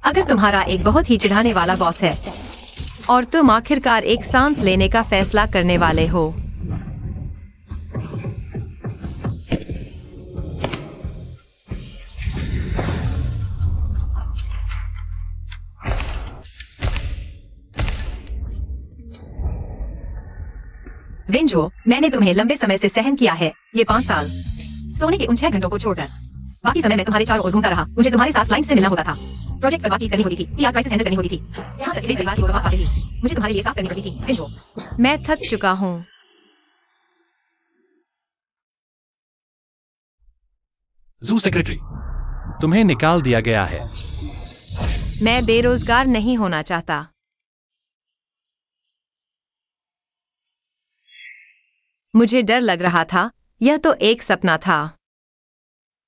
अगर तुम्हारा एक बहुत ही चिढ़ाने वाला बॉस है और तुम आखिरकार एक सांस लेने का फैसला करने वाले हो। वेंजो, मैंने तुम्हें लंबे समय से सहन किया है, ये 5 साल। सोने के उन 6 घंटों को छोड़कर बाकी समय मैं तुम्हारे चारों ओर घूमता रहा। मुझे तुम्हारे साथ क्लाइंट से मिलना होता था, प्रोजेक्ट पर बातचीत करनी होती थी, पीआर क्राइसिस हैंडल करनी होती थी, यहाँ तक कि परिवार की बात आती थी। मुझे तुम्हारे लिए साफ करनी पड़ती थी। वेंजो, मैं थक चुका हूँ। जू सेक्रेटरी, तुम्हें निकाल दिया गया है। मैं बेरोजगार नहीं होना चाहता। मुझे डर लग रहा था, यह तो एक सपना था।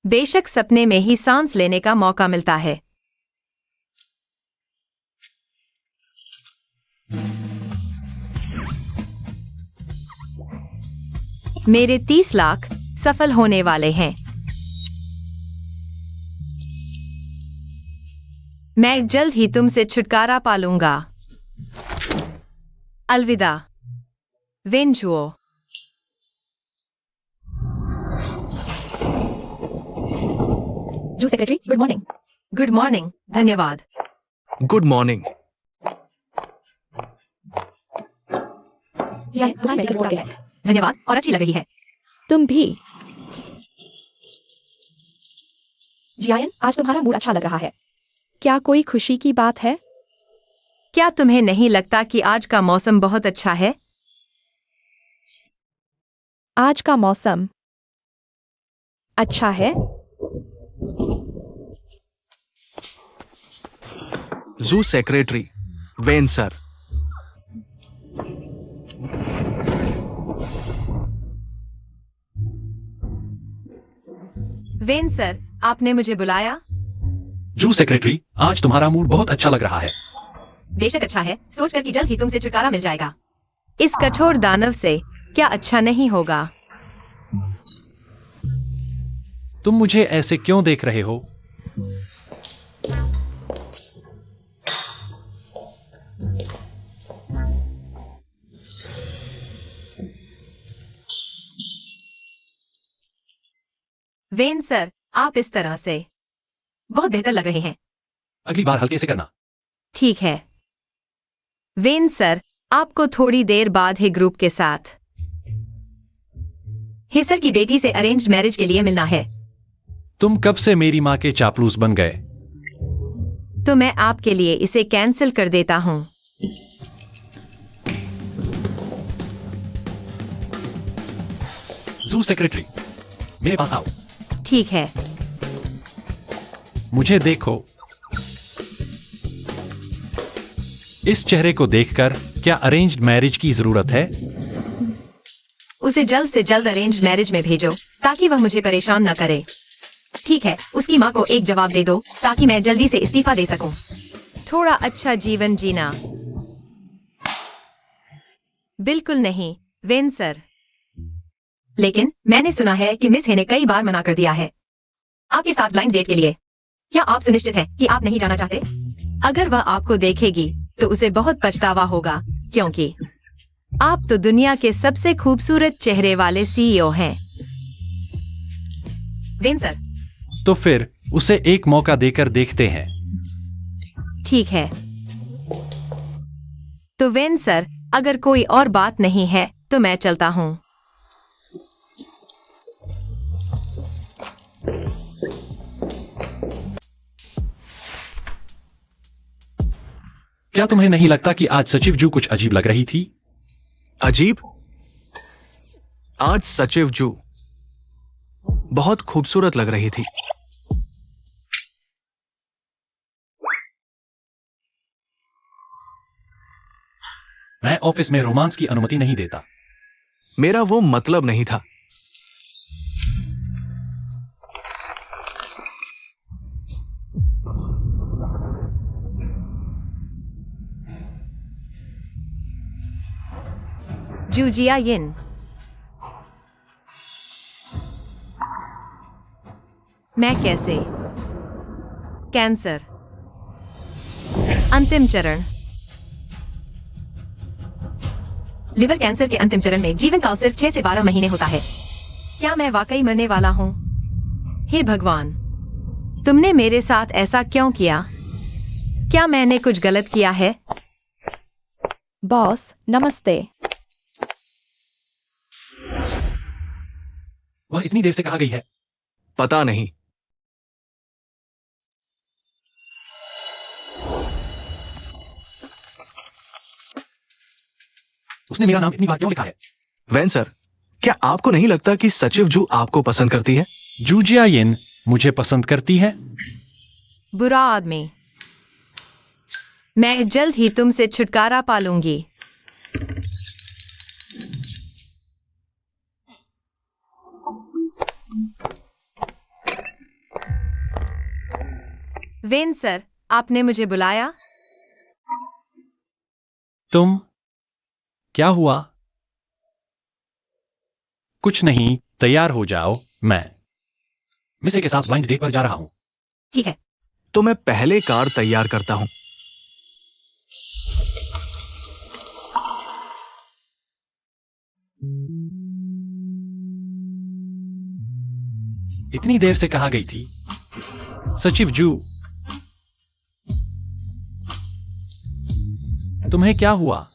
बेशक सपने में ही सांस लेने का मौका मिलता है। मेरे 30 लाख सफल होने वाले हैं। मैं जल्द ही तुमसे छुटकारा पालूंगा। अलविदा, वेंजुओ। जू secretary, good morning. Good morning, धन्यवाद। Good morning. तुम्हारी मेडिकल रिपोर्ट आ गई है। धन्यवाद, और अच्छी लग रही है। तुम भी। जियान, आज तुम्हारा मूड अच्छा लग रहा है। क्या कोई खुशी की बात है? क्या तुम्हें नहीं लगता कि आज का मौसम बहुत अच्छा है? आज का मौसम अच्छा है। जू secretary, when sir. When sir, आपने मुझे बुलाया? जू सेक्रेटरी, आज तुम्हारा मूड बहुत अच्छा लग रहा है। बेशक अच्छा है, सोचकर कि जल्द ही तुमसे छुटकारा मिल जाएगा। इस कठोर दानव से क्या अच्छा नहीं होगा? तुम मुझे ऐसे क्यों देख रहे हो? वेन सर, आप इस तरह से बहुत बेहतर लग रहे हैं। अगली बार हल्के से करना। ठीक है। वेन सर, आपको थोड़ी देर बाद ही ग्रुप के साथ हिसर की बेटी से अरेंज्ड मैरिज के लिए मिलना है। तुम कब से मेरी माँ के चापलूस बन गए? तो मैं आपके लिए इसे कैंसिल कर देता हूँ। जू सेक्रेटरी, मेरे पास आओ। ठीक है। मुझे देखो। इस चेहरे को देखकर क्या अरेंज्ड मैरिज की जरूरत है? उसे जल्द से जल्द अरेंज मैरिज में भेजो ताकि वह मुझे परेशान न करे। ठीक है, उसकी माँ को एक जवाब दे दो ताकि मैं जल्दी से इस्तीफा दे सकूं। थोड़ा अच्छा जीवन जीना। बिल्कुल नहीं, वेन सर। लेकिन मैंने सुना है कि मिस हे ने कई बार मना कर दिया है आपके साथ ब्लाइंड डेट के लिए। क्या आप सुनिश्चित हैं कि आप नहीं जाना चाहते? अगर वह आपको देखेगी तो उसे बहुत पछतावा होगा, क्योंकि आप तो दुनिया के सबसे खूबसूरत चेहरे वाले सीईओ हैं। When sir. तो फिर उसे एक मौका देकर देखते हैं। ठीक है। तो वेन सर, अगर कोई और बात नहीं है तो मैं चलता हूँ। क्या तुम्हें नहीं लगता कि आज सचिव जू कुछ अजीब लग रही थी? अजीब? आज सचिव जू बहुत खूबसूरत लग रही थी। मैं ऑफिस में रोमांस की अनुमति नहीं देता। मेरा वो मतलब नहीं था। जू जियायिन। मैं कैसे? कैंसर। अंतिम चरण। लिवर कैंसर के अंतिम चरण में जीवन काल सिर्फ 6 से 12 महीने होता है। क्या मैं वाकई मरने वाला हूँ? हे भगवान, तुमने मेरे साथ ऐसा क्यों किया? क्या मैंने कुछ गलत किया है? बॉस नमस्ते। वह इतनी देर से कहाँ गई है? पता नहीं। उसने मेरा नाम इतनी बार क्यों लिखा है? वैन सर, क्या आपको नहीं लगता कि सचिव जू आपको पसंद करती है? जू जियायिन मुझे पसंद करती है? बुरा आदमी, मैं जल्द ही तुमसे छुटकारा पालूंगी। वेन सर, आपने मुझे बुलाया? तुम? क्या हुआ? कुछ नहीं, तैयार हो जाओ। मैं मिसे के साथ ब्लाइंड डेट पर जा रहा हूं। ठीक है। तो मैं पहले कार तैयार करता हूं। इतनी देर से कहाँ गई थी? सचिव जू, तुम्हें क्या हुआ?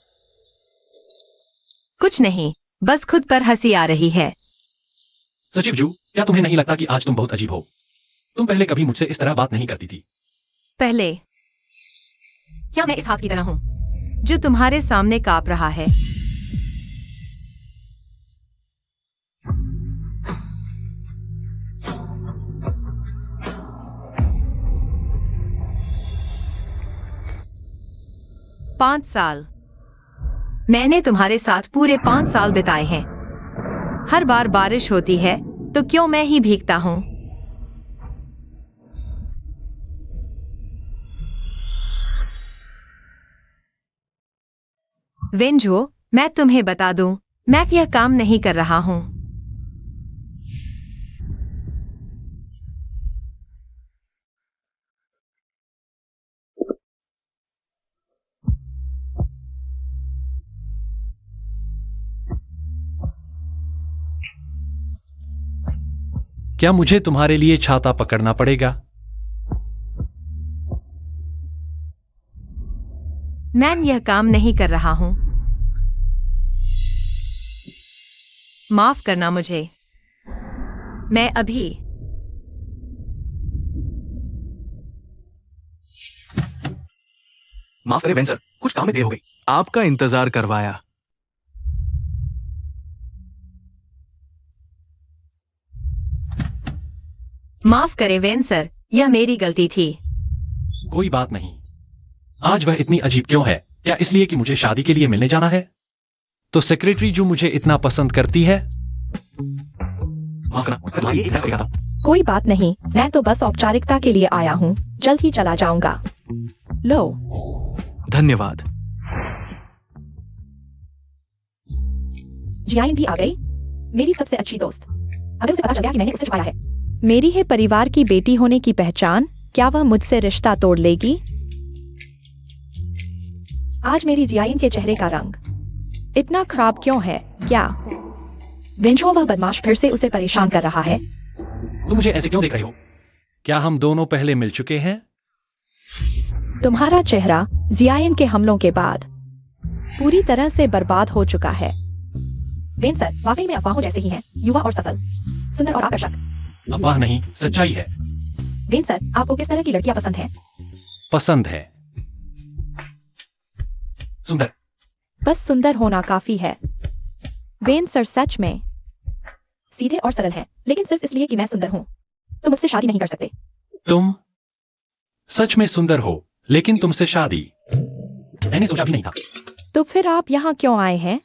कुछ नहीं, बस खुद पर हंसी आ रही है। सचिव जू, क्या तुम्हें नहीं लगता कि आज तुम बहुत अजीब हो? तुम पहले कभी मुझसे इस तरह बात नहीं करती थी। पहले? क्या मैं इस हाथ की तरह हूं जो तुम्हारे सामने कांप रहा है? पांच साल। मैंने तुम्हारे साथ पूरे 5 साल बिताए हैं। हर बार बारिश होती है तो क्यों मैं ही भीगता हूं? वेंजो, मैं तुम्हें बता दूं, मैं यह काम नहीं कर रहा हूं। क्या मुझे तुम्हारे लिए छाता पकड़ना पड़ेगा? मैं यह काम नहीं कर रहा हूं। माफ करना मुझे। मैं अभी माफ करें वैन सर, कुछ काम में देर हो गई। आपका इंतजार करवाया। माफ करें वेन सर, यह मेरी गलती थी। कोई बात नहीं। आज वह इतनी अजीब क्यों है? क्या इसलिए कि मुझे शादी के लिए मिलने जाना है? तो सेक्रेटरी जो मुझे इतना पसंद करती है? माफ करना, मैं तुम्हारी एक नौकरी आता हूं। कोई बात नहीं, मैं तो बस औपचारिकता के लिए आया हूँ, जल्द ही चला जाऊंगा। लो। धन्यवाद। जियाइन भी आ गई, मेरी सबसे अच्छी दोस्त। अगर उसे पता चल गया कि मैंने उसे छुपाया है, मेरी है परिवार की बेटी होने की पहचान, क्या वह मुझसे रिश्ता तोड़ लेगी? आज मेरी जियाइन के चेहरे का रंग इतना खराब क्यों है? क्या वेंजो वह बदमाश फिर से उसे परेशान कर रहा है? तुम मुझे ऐसे क्यों देख रहे हो? क्या हम दोनों पहले मिल चुके हैं? तुम्हारा चेहरा जियाइन के हमलों के बाद पूरी तरह से बर्बाद हो चुका है। वेन सर वाकई में अफवाहों जैसे ही हैं, युवा और सफल, सुंदर और आकर्षक। अफवाह नहीं, सच्चाई है। वेन सर, आपको किस तरह की लड़कियां पसंद हैं? पसंद है सुंदर। बस सुंदर होना काफी है। वेन सर सच में सीधे और सरल हैं, लेकिन सिर्फ इसलिए कि मैं सुंदर हूं, तुम मुझसे शादी नहीं कर सकते। तुम सच में सुंदर हो, लेकिन तुमसे शादी मैंने सोचा भी नहीं था। तो फिर आप यहाँ क्यों आए हैं?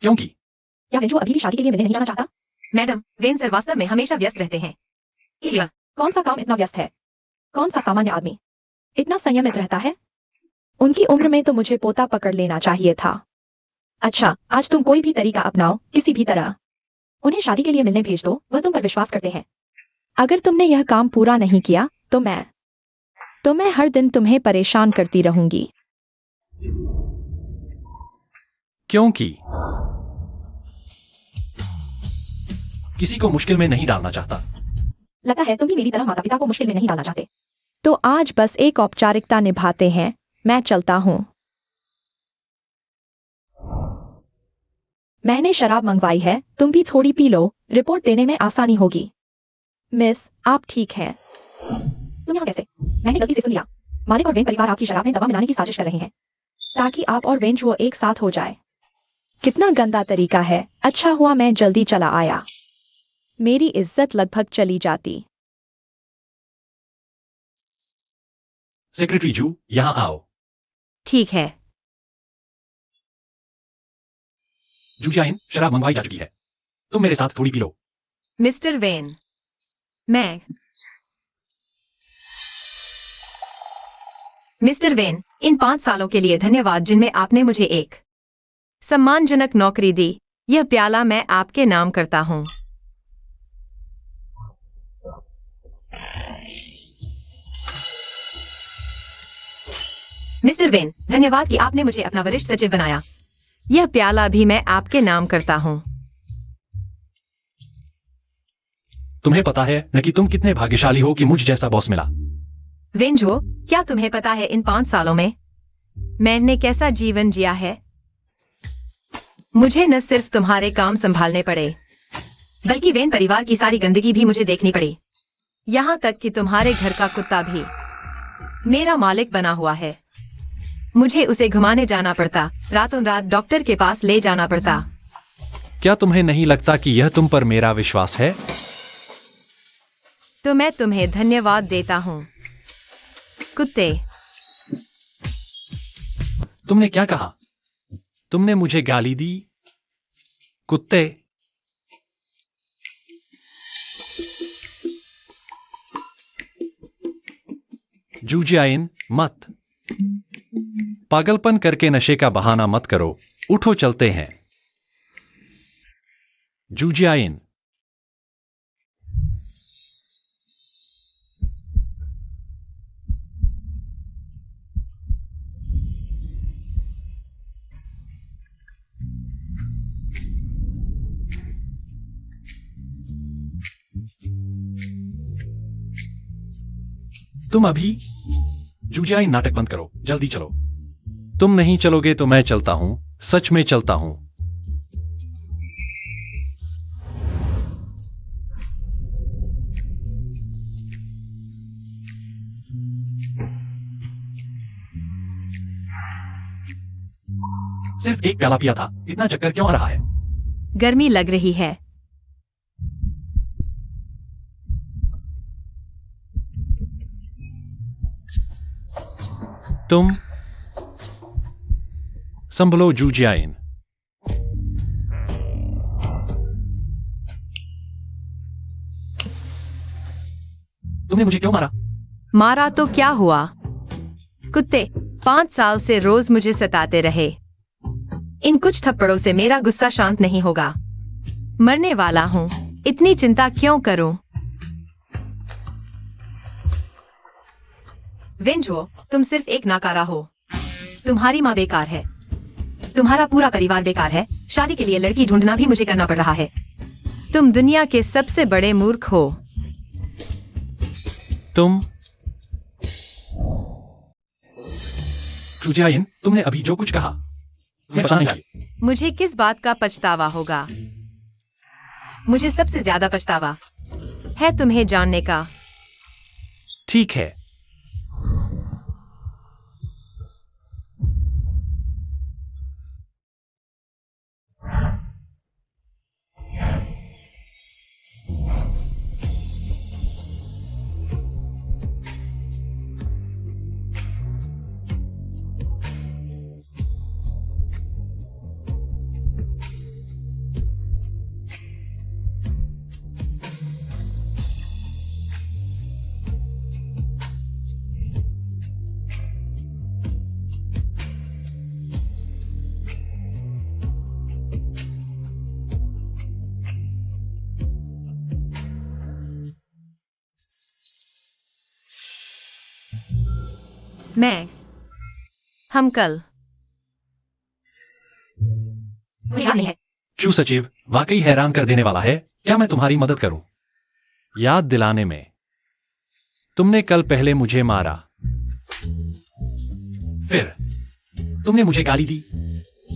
क्योंकि क्या वेंजो अभी भी शादी के लिए मिलने नहीं जाना चाहता? मैडम, वेन सर वास्तव में हमेशा व्यस्त रहते हैं। इसलिए कौन सा काम इतना व्यस्त है? कौन सा सामान्य आदमी इतना संयमित रहता है? उनकी उम्र में तो मुझे पोता पकड़ लेना चाहिए था। अच्छा, आज तुम कोई भी तरीका अपनाओ, किसी भी तरह उन्हें शादी के लिए मिलने भेज दो, वह तुम पर विश्वास करते हैं। अगर तुमने यह काम पूरा नहीं किया तो मैं तो मैं हर दिन तुम्हें परेशान करती रहूंगी। क्योंकि किसी को मुश्किल में नहीं डालना चाहता। लगता है तुम भी मेरी तरह माता पिता को मुश्किल में नहीं डालना चाहते। तो आज बस एक औपचारिकता निभाते हैं। मैं चलता हूँ। मैंने शराब मंगवाई है, तुम भी थोड़ी पी लो, रिपोर्ट देने में आसानी होगी। मिस, आप ठीक हैं? तुम यहाँ कैसे? मैंने गलती से सुन लिया। मालिक और वेन परिवार आपकी शराब में दवा मिलाने की साजिश कर रहे हैं ताकि आप और वेन वो एक साथ हो जाए। कितना गंदा तरीका है। अच्छा हुआ मैं जल्दी चला आया। मेरी इज्जत लगभग चली जाती। सेक्रेटरी जू, यहां आओ। ठीक है। जूजाइन, शराब मंगवाई जा चुकी है। तुम मेरे साथ थोड़ी पी लो। मिस्टर वेन, मिस्टर वेन, इन 5 सालों के लिए धन्यवाद जिनमें आपने मुझे एक सम्मानजनक नौकरी दी। यह प्याला मैं आपके नाम करता हूं। मिस्टर वेन, धन्यवाद कि आपने मुझे अपना वरिष्ठ सचिव बनाया। यह प्याला भी मैं आपके नाम करता हूं। तुम्हें पता है न कि तुम कितने भाग्यशाली हो कि मुझ जैसा बॉस मिला। वेंजो, क्या तुम्हें पता है इन 5 सालों में मैंने कैसा जीवन जिया है? मुझे न सिर्फ तुम्हारे काम संभालने पड़े, बल्कि वेन परिवार की सारी गंदगी भी मुझे देखनी पड़ी। यहाँ तक कि तुम्हारे घर का कुत्ता भी मेरा मालिक बना हुआ है। मुझे उसे घुमाने जाना पड़ता, रातों रात डॉक्टर के पास ले जाना पड़ता। क्या तुम्हें नहीं लगता कि यह तुम पर मेरा विश्वास है? तो मैं तुम्हें धन्यवाद देता हूँ। कुत्ते, तुमने क्या कहा? तुमने मुझे गाली दी? कुत्ते। जूजियाइन, मत पागलपन करके नशे का बहाना मत करो। उठो, चलते हैं। जूजियाइन, तुम अभी। जूजियाइन, नाटक बंद करो, जल्दी चलो। तुम नहीं चलोगे तो मैं चलता हूं, सच में चलता हूं। सिर्फ एक प्याला पिया था, इतना चक्कर क्यों आ रहा है? गर्मी लग रही है। तुम संभलो जूजियाइन। तुमने मुझे क्यों मारा? मारा तो क्या हुआ? कुत्ते 5 साल से रोज मुझे सताते रहे। इन कुछ थप्पड़ों से मेरा गुस्सा शांत नहीं होगा। मरने वाला हूँ, इतनी चिंता क्यों करूं? वेंजो, तुम सिर्फ एक नाकारा हो। तुम्हारी माँ बेकार है, तुम्हारा पूरा परिवार बेकार है, शादी के लिए लड़की ढूंढना भी मुझे करना पड़ रहा है। तुम दुनिया के सबसे बड़े मूर्ख हो। तुम जूजियाइन, तुमने अभी जो कुछ कहा, मैं पता नहीं। मुझे किस बात का पछतावा होगा? मुझे सबसे ज्यादा पछतावा है तुम्हें जानने का। ठीक है। हम कल मुझे याद नहीं है। क्यों सचिव, वाकई हैरान कर देने वाला है। क्या मैं तुम्हारी मदद करूं? याद दिलाने में। तुमने कल पहले मुझे मारा, फिर तुमने मुझे गाली दी।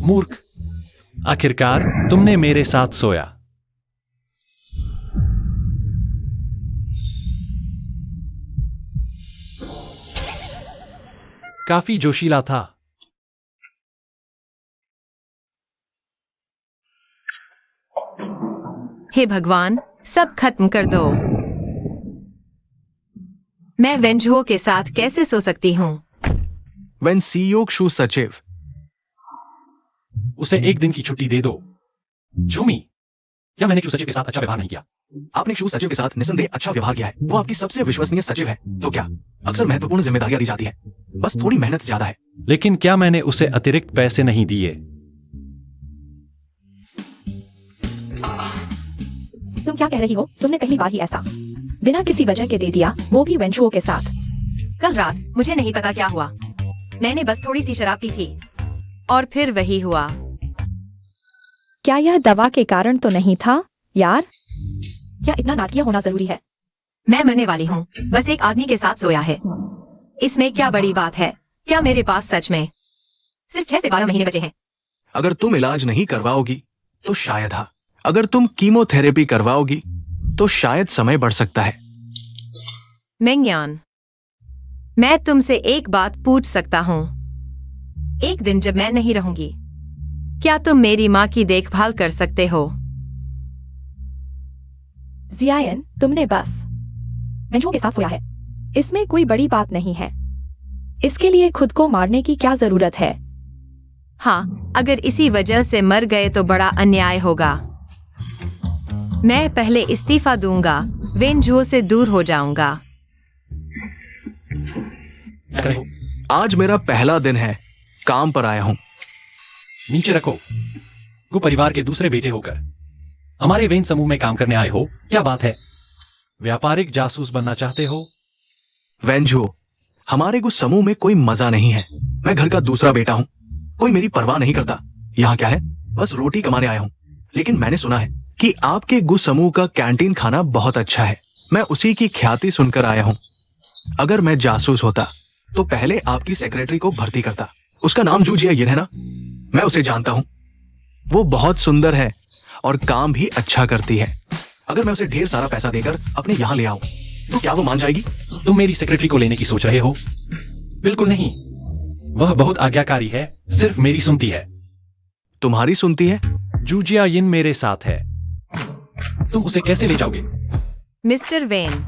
मूर्ख। आखिरकार तुमने मेरे साथ सोया। काफी जोशीला था। हे भगवान, सब खत्म कर दो। मैं वेंजुओ के साथ कैसे सो सकती हूँ? When CEO Kshu सचिव, उसे एक दिन की छुट्टी दे दो। झूमी, या मैंने क्यों सचिव के साथ अच्छा व्यवहार नहीं किया? आपने क्षु सचिव के साथ निस्संदेह अच्छा व्यवहार किया है। वो आपकी सबसे विश्वसनीय सचिव है। तो क्या अक्सर महत्वपूर्ण जिम्मेदारियां दी जाती है, बस थोड़ी मेहनत ज्यादा है। लेकिन क्या मैंने उसे अतिरिक्त पैसे नहीं दिए? तुम क्या कह रही हो? तुमने पहली बार ही ऐसा बिना किसी वजह के दे दिया, वो भी वेंचुओ के साथ। कल रात मुझे नहीं पता क्या हुआ। मैंने बस थोड़ी सी शराब पी थी और फिर वही हुआ। क्या यह दवा के कारण तो नहीं था यार? क्या इतना नाटकीय होना जरूरी है? मैं मरने वाली हूँ, बस एक आदमी के साथ सोया है। इसमें क्या बड़ी बात है? क्या मेरे पास सच में सिर्फ 6 से 12 महीने बचे हैं? अगर तुम इलाज नहीं करवाओगी तो शायद, हाँ, अगर तुम कीमोथेरेपी करवाओगी तो शायद समय बढ़ सकता है। मेंग्यान, मैं तुमसे एक बात पूछ सकता हूँ? एक दिन जब मैं नहीं रहूंगी, क्या तुम मेरी माँ की देखभाल कर सकते हो? जियायन, तुमने बस वेंचुओ के साथ सोया है, इसमें कोई बड़ी बात नहीं है। इसके लिए खुद को मारने की क्या जरूरत है? हाँ, अगर इसी वजह से मर गए तो बड़ा अन्याय होगा। मैं पहले इस्तीफा दूंगा, वेंजुओ से दूर हो जाऊंगा। क्या कर रहे हो? आज मेरा पहला दिन है, काम पर आया हूं। नीचे रखो। को परिवार के दूसरे बेटे होकर हमारे वेन समूह में काम करने आए हो, क्या बात है? व्यापारिक जासूस बनना चाहते हो? वेंजुओ, हमारे कुछ समूह में कोई मजा नहीं है। मैं घर का दूसरा बेटा हूँ, कोई मेरी परवाह नहीं करता। यहाँ क्या है, बस रोटी कमाने आया हूँ। लेकिन मैंने सुना है कि आपके गु समूह का कैंटीन खाना बहुत अच्छा है। मैं उसी की ख्याति सुनकर आया हूँ। अगर मैं जासूस होता तो पहले आपकी सेक्रेटरी को भर्ती करता। उसका नाम जू जियायिन है ना? मैं उसे जानता हूँ। वो बहुत सुंदर है और काम भी अच्छा करती है। अगर मैं उसे ढेर सारा पैसा देकर अपने यहाँ ले आऊं तो क्या वो मान जाएगी? तुम मेरी सेक्रेटरी को लेने की सोच रहे हो? बिल्कुल नहीं। वह बहुत आज्ञाकारी है, सिर्फ मेरी सुनती है। तुम्हारी सुनती है? जू जियायिन मेरे साथ है। तुम उसे कैसे ले जाओगे? मिस्टर वेन,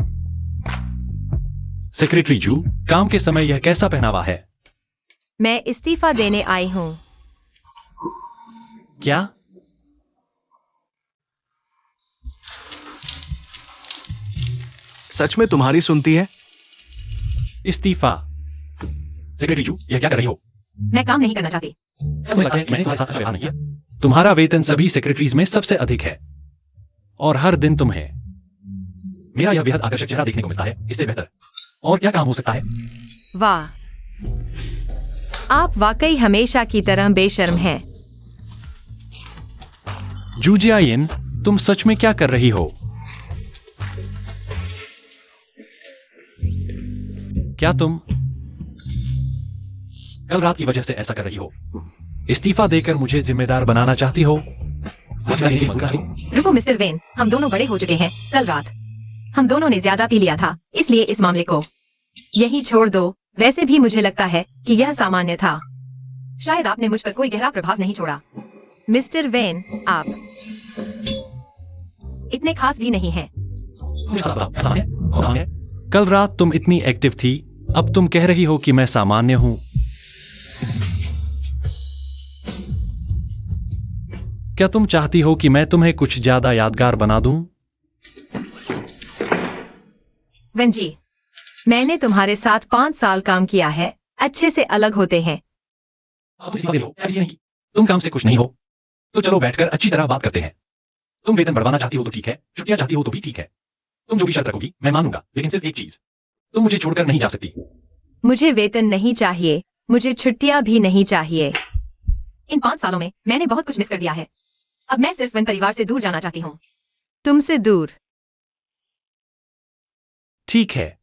सेक्रेटरी जू, काम के समय यह कैसा पहनावा है? मैं इस्तीफा देने आई हूँ। क्या? सच में तुम्हारी सुनती है? इस्तीफा। सेक्रेटरी जू, यह क्या कर रही हो? मैं काम नहीं करना चाहती। क्या तुम्हें लगता है कि मैंने तुम्हारे साथ अच्छा व्यवहार नहीं किया? तुम्हारा वेतन सभी सेक्रेटरीज में सबसे अधिक है और हर दिन तुम्हें मेरा यह बेहद आकर्षक चेहरा देखने को मिलता है। इससे बेहतर और क्या काम हो सकता है? वाह, आप वाकई हमेशा की तरह बेशर्म हैं। जू जियायिन, तुम सच में क्या कर रही हो? क्या तुम कल रात की वजह से ऐसा कर रही हो? इस्तीफा देकर मुझे जिम्मेदार बनाना चाहती हो? रुको मिस्टर वेन, हम दोनों बड़े हो चुके हैं। कल रात हम दोनों ने ज्यादा पी लिया था, इसलिए इस मामले को यही छोड़ दो। वैसे भी मुझे लगता है कि यह सामान्य था। शायद आपने मुझ पर कोई गहरा प्रभाव नहीं छोड़ा। मिस्टर वेन, आप इतने खास भी नहीं हैं। कल रात तुम इतनी एक्टिव थी, अब तुम कह रही हो कि मैं सामान्य हूं। क्या तुम चाहती हो कि मैं तुम्हें कुछ ज्यादा यादगार बना दूं? वेन जी, मैंने तुम्हारे साथ 5 साल काम किया है। अच्छे से अलग होते हैं। ऐसी नहीं। तुम काम से खुश नहीं हो तो चलो बैठकर अच्छी तरह बात करते हैं। तुम वेतन बढ़वाना चाहती हो तो ठीक है, छुट्टियां चाहती हो तो भी ठीक है। तुम जो भी शर्त रखोगी मैं मानूंगा, लेकिन सिर्फ एक चीज, तुम मुझे छोड़कर नहीं जा सकती। मुझे वेतन नहीं चाहिए, मुझे छुट्टियां भी नहीं चाहिए। इन 5 सालों में मैंने बहुत कुछ मिस कर दिया है। अब मैं सिर्फ वन परिवार से दूर जाना चाहती हूँ। तुमसे दूर। ठीक है,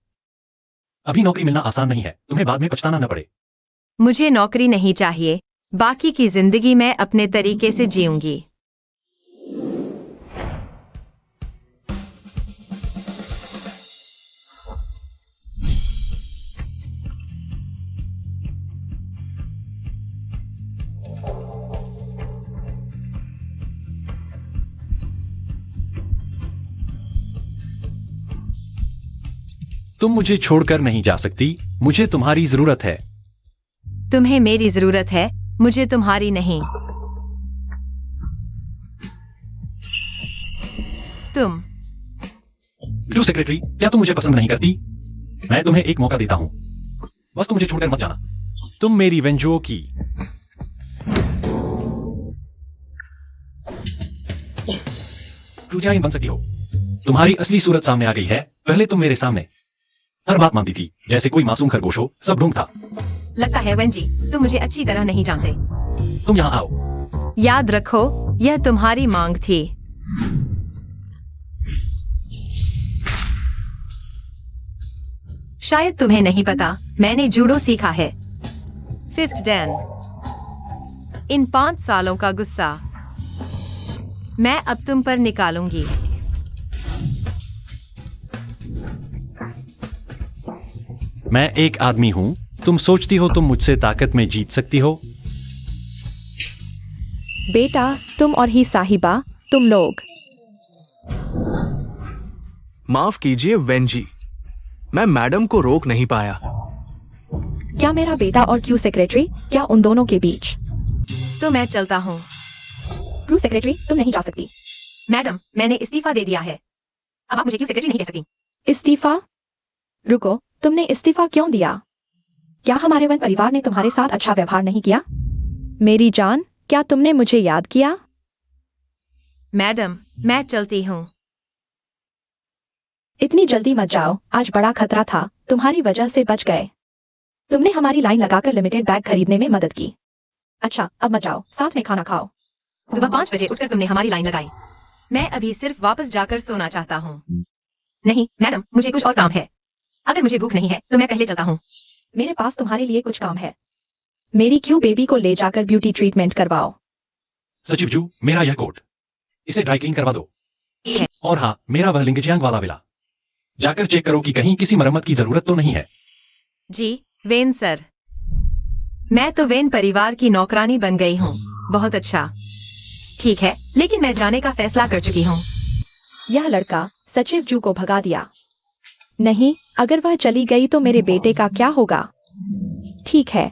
अभी नौकरी मिलना आसान नहीं है, तुम्हें बाद में पछताना न पड़े। मुझे नौकरी नहीं चाहिए, बाकी की जिंदगी मैं अपने तरीके से जीऊंगी। तुम मुझे छोड़कर नहीं जा सकती, मुझे तुम्हारी जरूरत है। तुम्हें मेरी जरूरत है, मुझे तुम्हारी नहीं। तुम क्यों सेक्रेटरी, क्या तुम मुझे पसंद नहीं करती? मैं तुम्हें एक मौका देता हूं, बस तुम मुझे छोड़कर मत जाना। तुम मेरी वेंजो की क्रूजाइन बन सकती हो। तुम्हारी असली सूरत सामने आ गई है। पहले तुम मेरे सामने हर बात मानती थी, जैसे कोई मासूम खरगोश हो, सब ढूंढ था। लगता है वेंजी, तुम मुझे अच्छी तरह नहीं जानते। तुम यहाँ आओ। याद रखो, यह तुम्हारी मांग थी। शायद तुम्हें नहीं पता, मैंने जूडो सीखा है। 5th Dan। इन 5 सालों का गुस्सा मैं अब तुम पर निकालूंगी। मैं एक आदमी हूं, तुम सोचती हो तुम मुझसे ताकत में जीत सकती हो? बेटा, तुम और ही साहिबा, तुम लोग। माफ कीजिए वेंजी, मैं मैडम को रोक नहीं पाया। क्या मेरा बेटा और क्यू सेक्रेटरी, क्या उन दोनों के बीच? तो मैं चलता हूँ। क्यू सेक्रेटरी, तुम नहीं जा सकती। मैडम, मैंने इस्तीफा दे दिया है। अब आप मुझे क्यों सेक्रेटरी नहीं कह सकती। इस्तीफा? रुको, तुमने इस्तीफा क्यों दिया? क्या हमारे वन परिवार ने तुम्हारे साथ अच्छा व्यवहार नहीं किया? मेरी जान, क्या तुमने मुझे याद किया? मैडम, मैं चलती हूँ। इतनी जल्दी मत जाओ, आज बड़ा खतरा था, तुम्हारी वजह से बच गए। तुमने हमारी लाइन लगाकर लिमिटेड बैग खरीदने में मदद की। अच्छा, अब मत जाओ, साथ में खाना खाओ। सुबह 5 बजे उठकर तुमने हमारी लाइन लगाई। मैं अभी सिर्फ वापस जाकर सोना चाहता हूँ। नहीं मैडम, मुझे कुछ और काम है। अगर मुझे भूख नहीं है तो मैं पहले चलता हूँ। मेरे पास तुम्हारे लिए कुछ काम है। मेरी क्यू बेबी को ले जाकर ब्यूटी ट्रीटमेंट करवाओ। सचिव जू, मेरा यह कोट, इसे ड्राई क्लीन करवा दो। और हाँ, मेरा वह लिंगजियांग वाला विला, जाकर चेक करो कि कहीं किसी मरम्मत की जरूरत तो नहीं है। जी वेन सर। मैं तो वेन परिवार की नौकरानी बन गई हूँ। बहुत अच्छा। ठीक है, लेकिन मैं जाने का फैसला कर चुकी हूँ। यह लड़का सचिव जू को भगा दिया। नहीं, अगर वह चली गई तो मेरे बेटे का क्या होगा? ठीक है,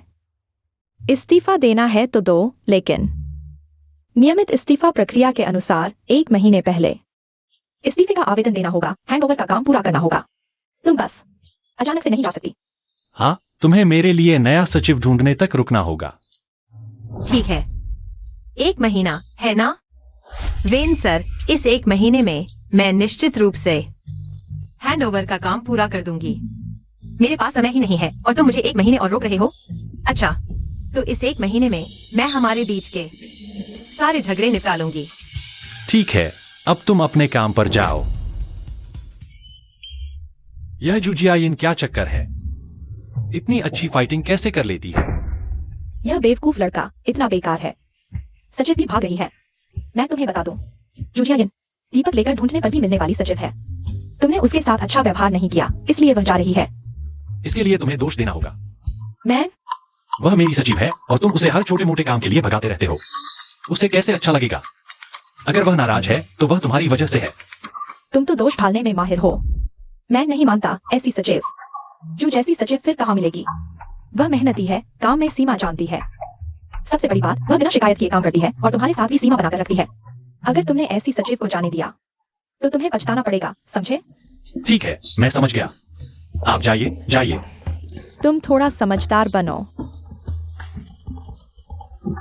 इस्तीफा देना है तो दो, लेकिन नियमित इस्तीफा प्रक्रिया के अनुसार 1 महीने पहले इस्तीफे का आवेदन देना होगा। हैंडओवर का काम पूरा करना होगा। तुम बस अचानक से नहीं जा सकती। हाँ, तुम्हें मेरे लिए नया सचिव ढूंढने तक रुकना होगा। ठीक है, 1 महीना है ना? वेन सर, इस 1 महीने में मैं निश्चित रूप से हैंडओवर का काम पूरा कर दूंगी। मेरे पास समय ही नहीं है और तुम मुझे 1 महीने और रोक रहे हो। अच्छा, तो इस 1 महीने में मैं हमारे बीच के सारे झगड़े निपटा लूंगी। ठीक है, अब तुम अपने काम पर जाओ। यह जुजियाइन क्या चक्कर है? इतनी अच्छी फाइटिंग कैसे कर लेती है? यह बेवकूफ लड़का इतना बेकार है। सचिव भी भाग रही है। मैं तुम्हें बता दूं, जुजियाइन दीपक लेकर ढूंढने पर भी मिलने वाली सचिव है। तुमने उसके साथ अच्छा व्यवहार नहीं किया, इसलिए वह जा रही है। इसके लिए तुम्हें दोष देना होगा। मैं? वह मेरी सचिव है और तुम उसे हर छोटे मोटे काम के लिए भगाते रहते हो। उसे कैसे अच्छा लगेगा? अगर वह नाराज है तो वह तुम्हारी वजह से है। तुम तो दोष ढालने में माहिर हो। मैं नहीं मानता ऐसी सचिव। जो जैसी सचिव फिर कहाँ मिलेगी? वह मेहनती है, काम में सीमा जानती है। सबसे बड़ी बात, वह बिना शिकायत किए काम करती है और तुम्हारे साथ भी सीमा बनाकर रखती है। अगर तुमने ऐसी सचिव को जाने दिया तो तुम्हें पछताना पड़ेगा, समझे? ठीक है, मैं समझ गया। आप जाइए, जाइए। तुम थोड़ा समझदार बनो।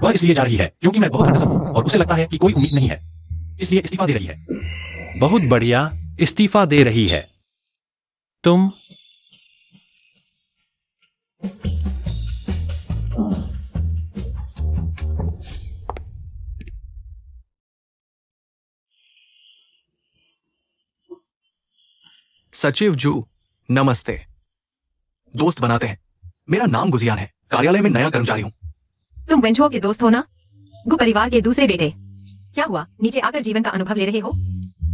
वह इसलिए जा रही है क्योंकि मैं बहुत हैंडसम हूं और उसे लगता है कि कोई उम्मीद नहीं है, इसलिए इस्तीफा दे रही है। बहुत बढ़िया, इस्तीफा दे रही है। तुम सचिव जू, नमस्ते। दोस्त बनाते हैं। मेरा नाम गुजियान है, कार्यालय में नया कर्मचारी हूँ। तुम वेंचुओ के दोस्त हो ना? गु परिवार के दूसरे बेटे। क्या हुआ, नीचे आकर जीवन का अनुभव ले रहे हो?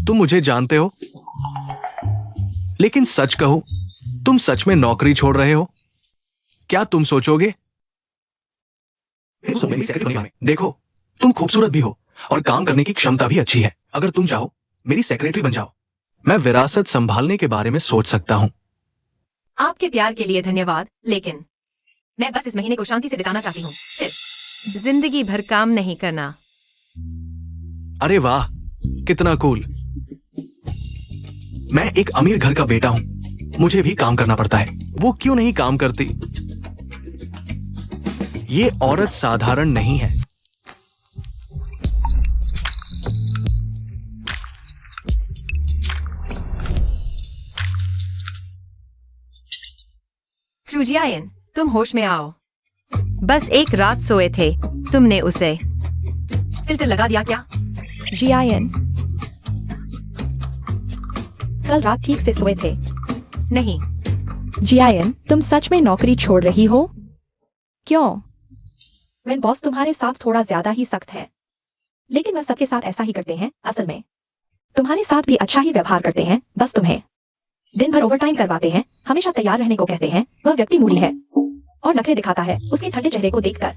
तुम मुझे जानते हो, लेकिन सच कहो, तुम सच में नौकरी छोड़ रहे हो? क्या तुम सोचोगे? मेरी सेक्रेटरी बनने में। देखो, तुम खूबसूरत भी हो और काम करने की क्षमता भी अच्छी है। अगर तुम चाहो, मेरी सेक्रेटरी बन जाओ। मैं विरासत संभालने के बारे में सोच सकता हूँ। आपके प्यार के लिए धन्यवाद, लेकिन मैं बस इस महीने को शांति से बिताना चाहती हूँ। सिर्फ जिंदगी भर काम नहीं करना। अरे वाह, कितना कूल। मैं एक अमीर घर का बेटा हूं, मुझे भी काम करना पड़ता है। वो क्यों नहीं काम करती? ये औरत साधारण नहीं है। फ्यूजियायन, तुम होश में आओ। बस एक रात सोए थे, तुमने उसे फिल्टर लगा दिया क्या? जियायन, कल रात ठीक से सोए थे? नहीं। जियायन, तुम सच में नौकरी छोड़ रही हो? क्यों? वेन बॉस तुम्हारे साथ थोड़ा ज्यादा ही सख्त है, लेकिन वह सबके साथ ऐसा ही करते हैं। असल में तुम्हारे साथ भी अच्छा ही व्यवहार करते हैं, बस तुम्हें दिन भर ओवरटाइम करवाते हैं, हमेशा तैयार रहने को कहते हैं। वह व्यक्ति मूडी है और नखरे दिखाता है। उसके ठंडे चेहरे को देखकर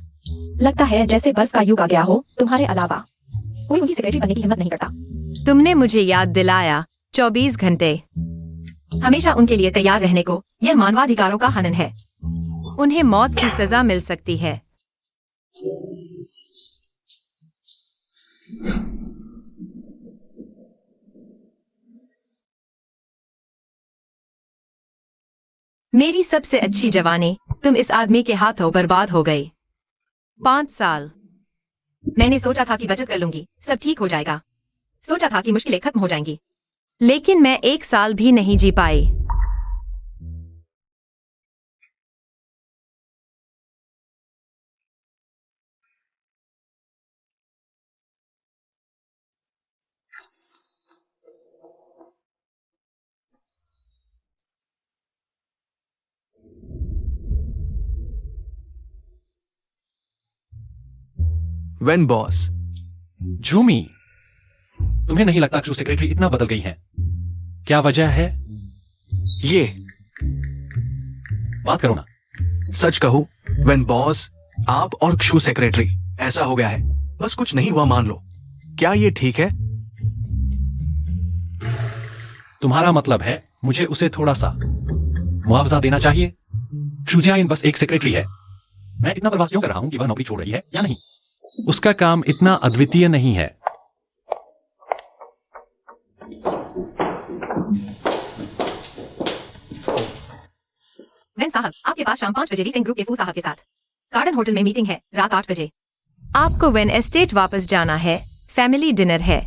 लगता है जैसे बर्फ का युग आ गया हो। तुम्हारे अलावा कोई उनकी सेक्रेटरी बनने की हिम्मत नहीं करता। तुमने मुझे याद दिलाया। 24 घंटे हमेशा उनके लिए तैयार रहने को, यह मानवाधिकारों का हनन है। उन्हें मौत की सजा मिल सकती है। मेरी सबसे अच्छी जवानी तुम इस आदमी के हाथों बर्बाद हो गई। 5 साल मैंने सोचा था कि बचत कर लूंगी, सब ठीक हो जाएगा। सोचा था कि मुश्किलें खत्म हो जाएंगी, लेकिन मैं 1 साल भी नहीं जी पाई। वेन बॉस, झूमी, तुम्हें नहीं लगता कि सेक्रेटरी इतना बदल गई है? क्या वजह है? ये बात करो ना। सच कहूं, वेन बॉस, आप और क्षु सेक्रेटरी, ऐसा हो गया है। बस कुछ नहीं हुआ मान लो। क्या ये ठीक है? तुम्हारा मतलब है मुझे उसे थोड़ा सा मुआवजा देना चाहिए? शुजियाइन बस एक सेक्रेटरी है। मैं इतना बर्बाद क्यों कर रहा हूं कि वह नौकरी छोड़ रही है या नहीं? उसका काम इतना अद्वितीय नहीं है। वेन साहब, आपके पास शाम 5 बजे रीथिंग ग्रुप के फू साहब के साथ गार्डन होटल में मीटिंग है, रात 8 बजे। आपको वेन एस्टेट वापस जाना है, फैमिली डिनर है।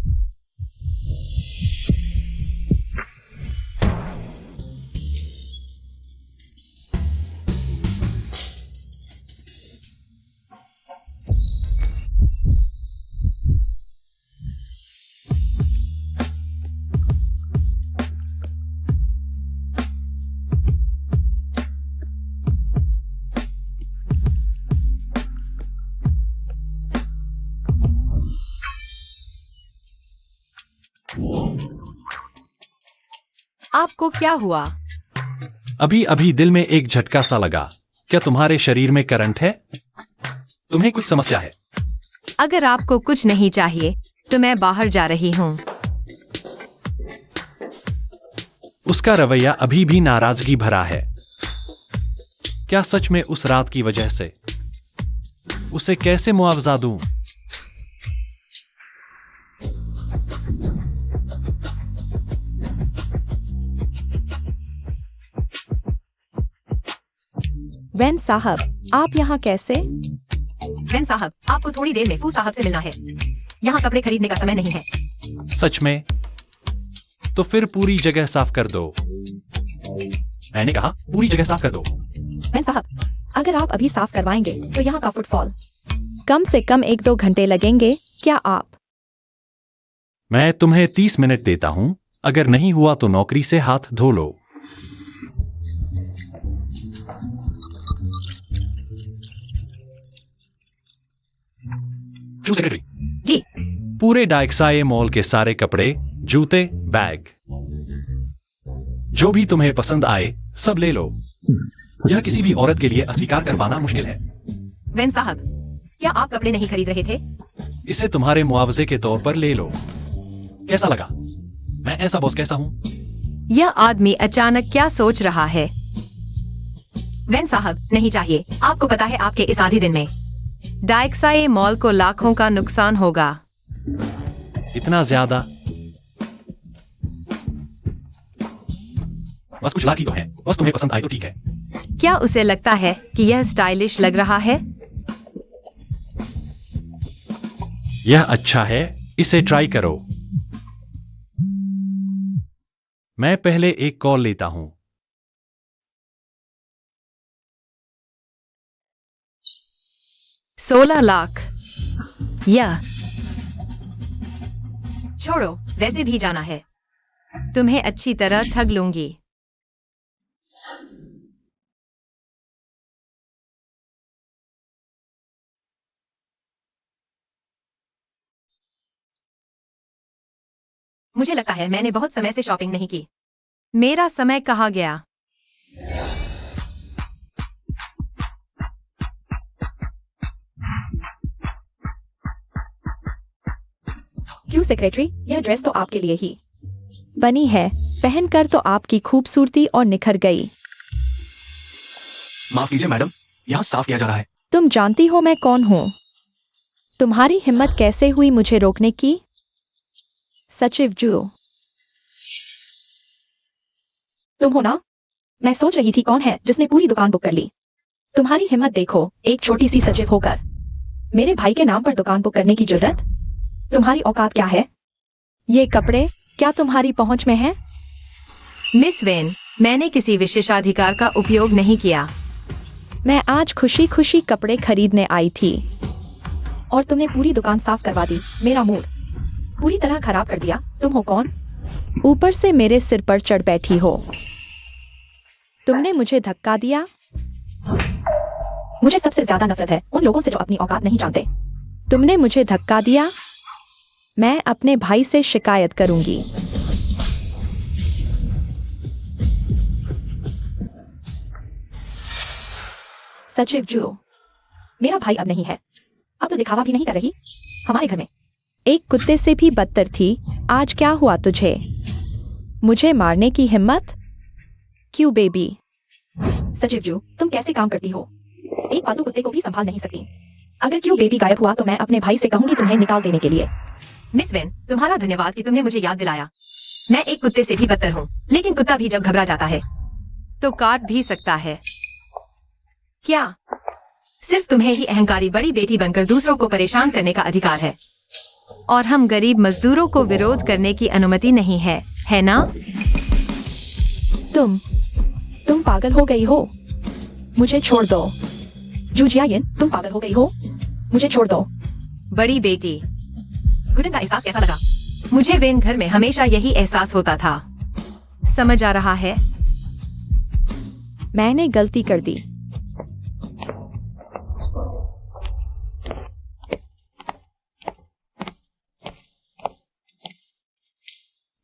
आपको क्या हुआ? अभी अभी दिल में एक झटका सा लगा। क्या तुम्हारे शरीर में करंट है? तुम्हें कुछ समस्या है? अगर आपको कुछ नहीं चाहिए तो मैं बाहर जा रही हूँ। उसका रवैया अभी भी नाराजगी भरा है। क्या सच में उस रात की वजह से? उसे कैसे मुआवजा दूं? वेन साहब, आप यहाँ कैसे? वेन साहब, आपको थोड़ी देर में फू साहब से मिलना है। यहाँ कपड़े खरीदने का समय नहीं है। सच में? तो फिर पूरी जगह साफ कर दो। मैंने कहा पूरी जगह साफ कर दो। वेन साहब, अगर आप अभी साफ करवाएंगे तो यहाँ का फुटफॉल कम से कम 1-2 घंटे लगेंगे। क्या आप? मैं तुम्हें 30 मिनट देता हूं, अगर नहीं हुआ तो नौकरी से हाथ धो लो। शू सेक्रेटरी जी। पूरे डाइक्साए मॉल के सारे कपड़े, जूते, बैग, जो भी तुम्हें पसंद आए सब ले लो। यह किसी भी औरत के लिए अस्वीकार कर पाना मुश्किल है। वेन साहब, क्या आप कपड़े नहीं खरीद रहे थे? इसे तुम्हारे मुआवजे के तौर पर ले लो। कैसा लगा? मैं ऐसा बॉस कैसा हूँ? यह आदमी अचानक क्या सोच रहा है? वेन साहब, नहीं चाहिए। आपको पता है आपके इस आधे दिन में डाइक्साए मॉल को लाखों का नुकसान होगा। इतना ज्यादा? बस कुछ लाख ही तो है। बस तुम्हें पसंद आए तो ठीक है। क्या उसे लगता है कि यह स्टाइलिश लग रहा है? यह अच्छा है, इसे ट्राई करो। मैं पहले एक कॉल लेता हूं। 16 लाख। यह छोड़ो, वैसे भी जाना है। तुम्हें अच्छी तरह ठग लूंगी। मुझे लगता है मैंने बहुत समय से शॉपिंग नहीं की। मेरा समय कहाँ गया? क्यों सेक्रेटरी, यह ड्रेस तो आपके लिए ही बनी है। पहनकर तो आपकी खूबसूरती और निखर गई। माफ कीजिए मैडम, यहाँ साफ किया जा रहा है। तुम जानती हो मैं कौन हूँ? तुम्हारी हिम्मत कैसे हुई मुझे रोकने की? सचिव जू तुम हो ना? मैं सोच रही थी कौन है जिसने पूरी दुकान बुक कर ली। तुम्हारी हिम्मत देखो, एक छोटी सी सचिव होकर मेरे भाई के नाम पर दुकान बुक करने की जुर्रत। तुम्हारी औकात क्या है? ये कपड़े क्या तुम्हारी पहुंच में है? मिस वेन, मैंने किसी विशेषाधिकार का उपयोग नहीं किया। मैं आज खुशी खुशी कपड़े खरीदने आई थी और तुमने पूरी दुकान साफ करवा दी। मेरा मूड पूरी तरह खराब कर दिया। तुम हो कौन? ऊपर से मेरे सिर पर चढ़ बैठी हो। तुमने मुझे धक्का दिया। मुझे सबसे ज्यादा नफरत है उन लोगों से जो अपनी औकात नहीं जानते। तुमने मुझे धक्का दिया। मैं अपने भाई से शिकायत करूंगी। सचिव जू, मेरा भाई अब नहीं है। अब तो दिखावा भी नहीं कर रही हमारे घर में। एक कुत्ते से भी बदतर थी। आज क्या हुआ तुझे? मुझे मारने की हिम्मत? क्यों बेबी? सचिव जू, तुम कैसे काम करती हो? एक पालतू कुत्ते को भी संभाल नहीं सकती। अगर क्यों बेबी गायब हुआ तो मैं अपने भाई से कहूंगी तुम्हें निकाल देने के लिए। मिस वेन, तुम्हारा धन्यवाद कि तुमने मुझे याद दिलाया। मैं एक कुत्ते से भी बदतर हूँ, लेकिन कुत्ता भी जब घबरा जाता है तो काट भी सकता है। क्या सिर्फ तुम्हें ही अहंकारी बड़ी बेटी बनकर दूसरों को परेशान करने का अधिकार है? और हम गरीब मजदूरों को विरोध करने की अनुमति नहीं है ना? तुम पागल हो गई हो। मुझे छोड़ दो। जूजियायन, तुम पागल हो गई हो। मुझे छोड़ दो। बड़ी बेटी, घुटन का एहसास कैसा लगा? मुझे वेन घर में हमेशा यही एहसास होता था। समझ आ रहा है? मैंने गलती कर दी।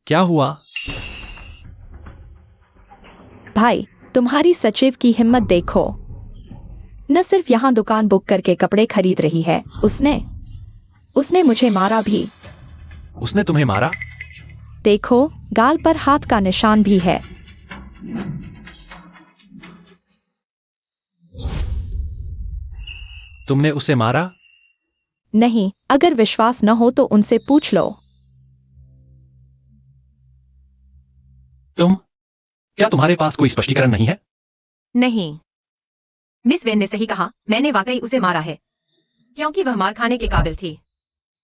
क्या हुआ? भाई, तुम्हारी सचिव की हिम्मत देखो। न सिर्फ यहाँ दुकान बुक करके कपड़े खरीद रही है, उसने मुझे मारा भी। उसने तुम्हें मारा? देखो, गाल पर हाथ का निशान भी है। तुमने उसे मारा? नहीं, अगर विश्वास न हो तो उनसे पूछ लो। क्या तुम्हारे पास कोई स्पष्टीकरण नहीं है? नहीं, मिस वेन ने सही कहा। मैंने वाकई उसे मारा है, क्योंकि वह मार खाने के काबिल थी।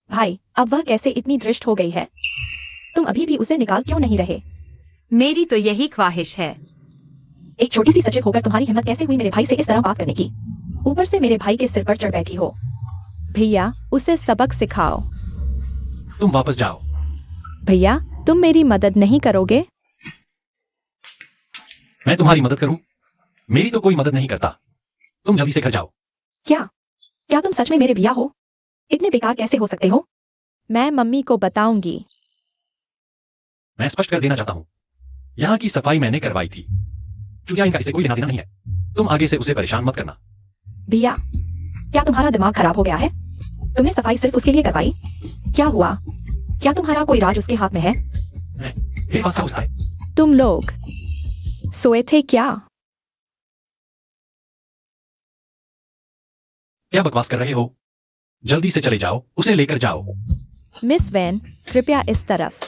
भाई, अब वह कैसे इतनी धृष्ट हो गई है? तुम अभी भी उसे निकाल क्यों नहीं रहे? मेरी तो यही ख्वाहिश है। एक छोटी सी सचिव होकर तुम्हारी हिम्मत कैसे हुई मेरे भाई से इस तरह बात करने की? ऊपर से मेरे भाई के सिर पर चढ़ बैठी हो। भैया, उसे सबक सिखाओ। तुम वापस जाओ। भैया, तुम मेरी मदद नहीं करोगे? मैं तुम्हारी मदद करूं? मेरी तो कोई मदद नहीं करता। तुम जल्दी से घर जाओ। क्या तुम सच में मेरे भैया हो? इतने बेकार कैसे हो सकते हो? मैं मम्मी को बताऊंगी। मैं स्पष्ट कर देना चाहता हूं, यहाँ की सफाई मैंने करवाई थी। चूजा इनका इससे कोई लेना देना नहीं है। तुम आगे से उसे परेशान मत करना। भैया, क्या तुम्हारा दिमाग खराब हो गया है? तुमने सफाई सिर्फ उसके लिए करवाई? क्या हुआ? क्या तुम्हारा कोई राज उसके हाथ में है? मेरे पास क्या हो सकता है? तुम लोग सोए थे क्या? क्या बकवास कर रहे हो? जल्दी से चले जाओ, उसे लेकर जाओ। मिस वैन, कृपया इस तरफ।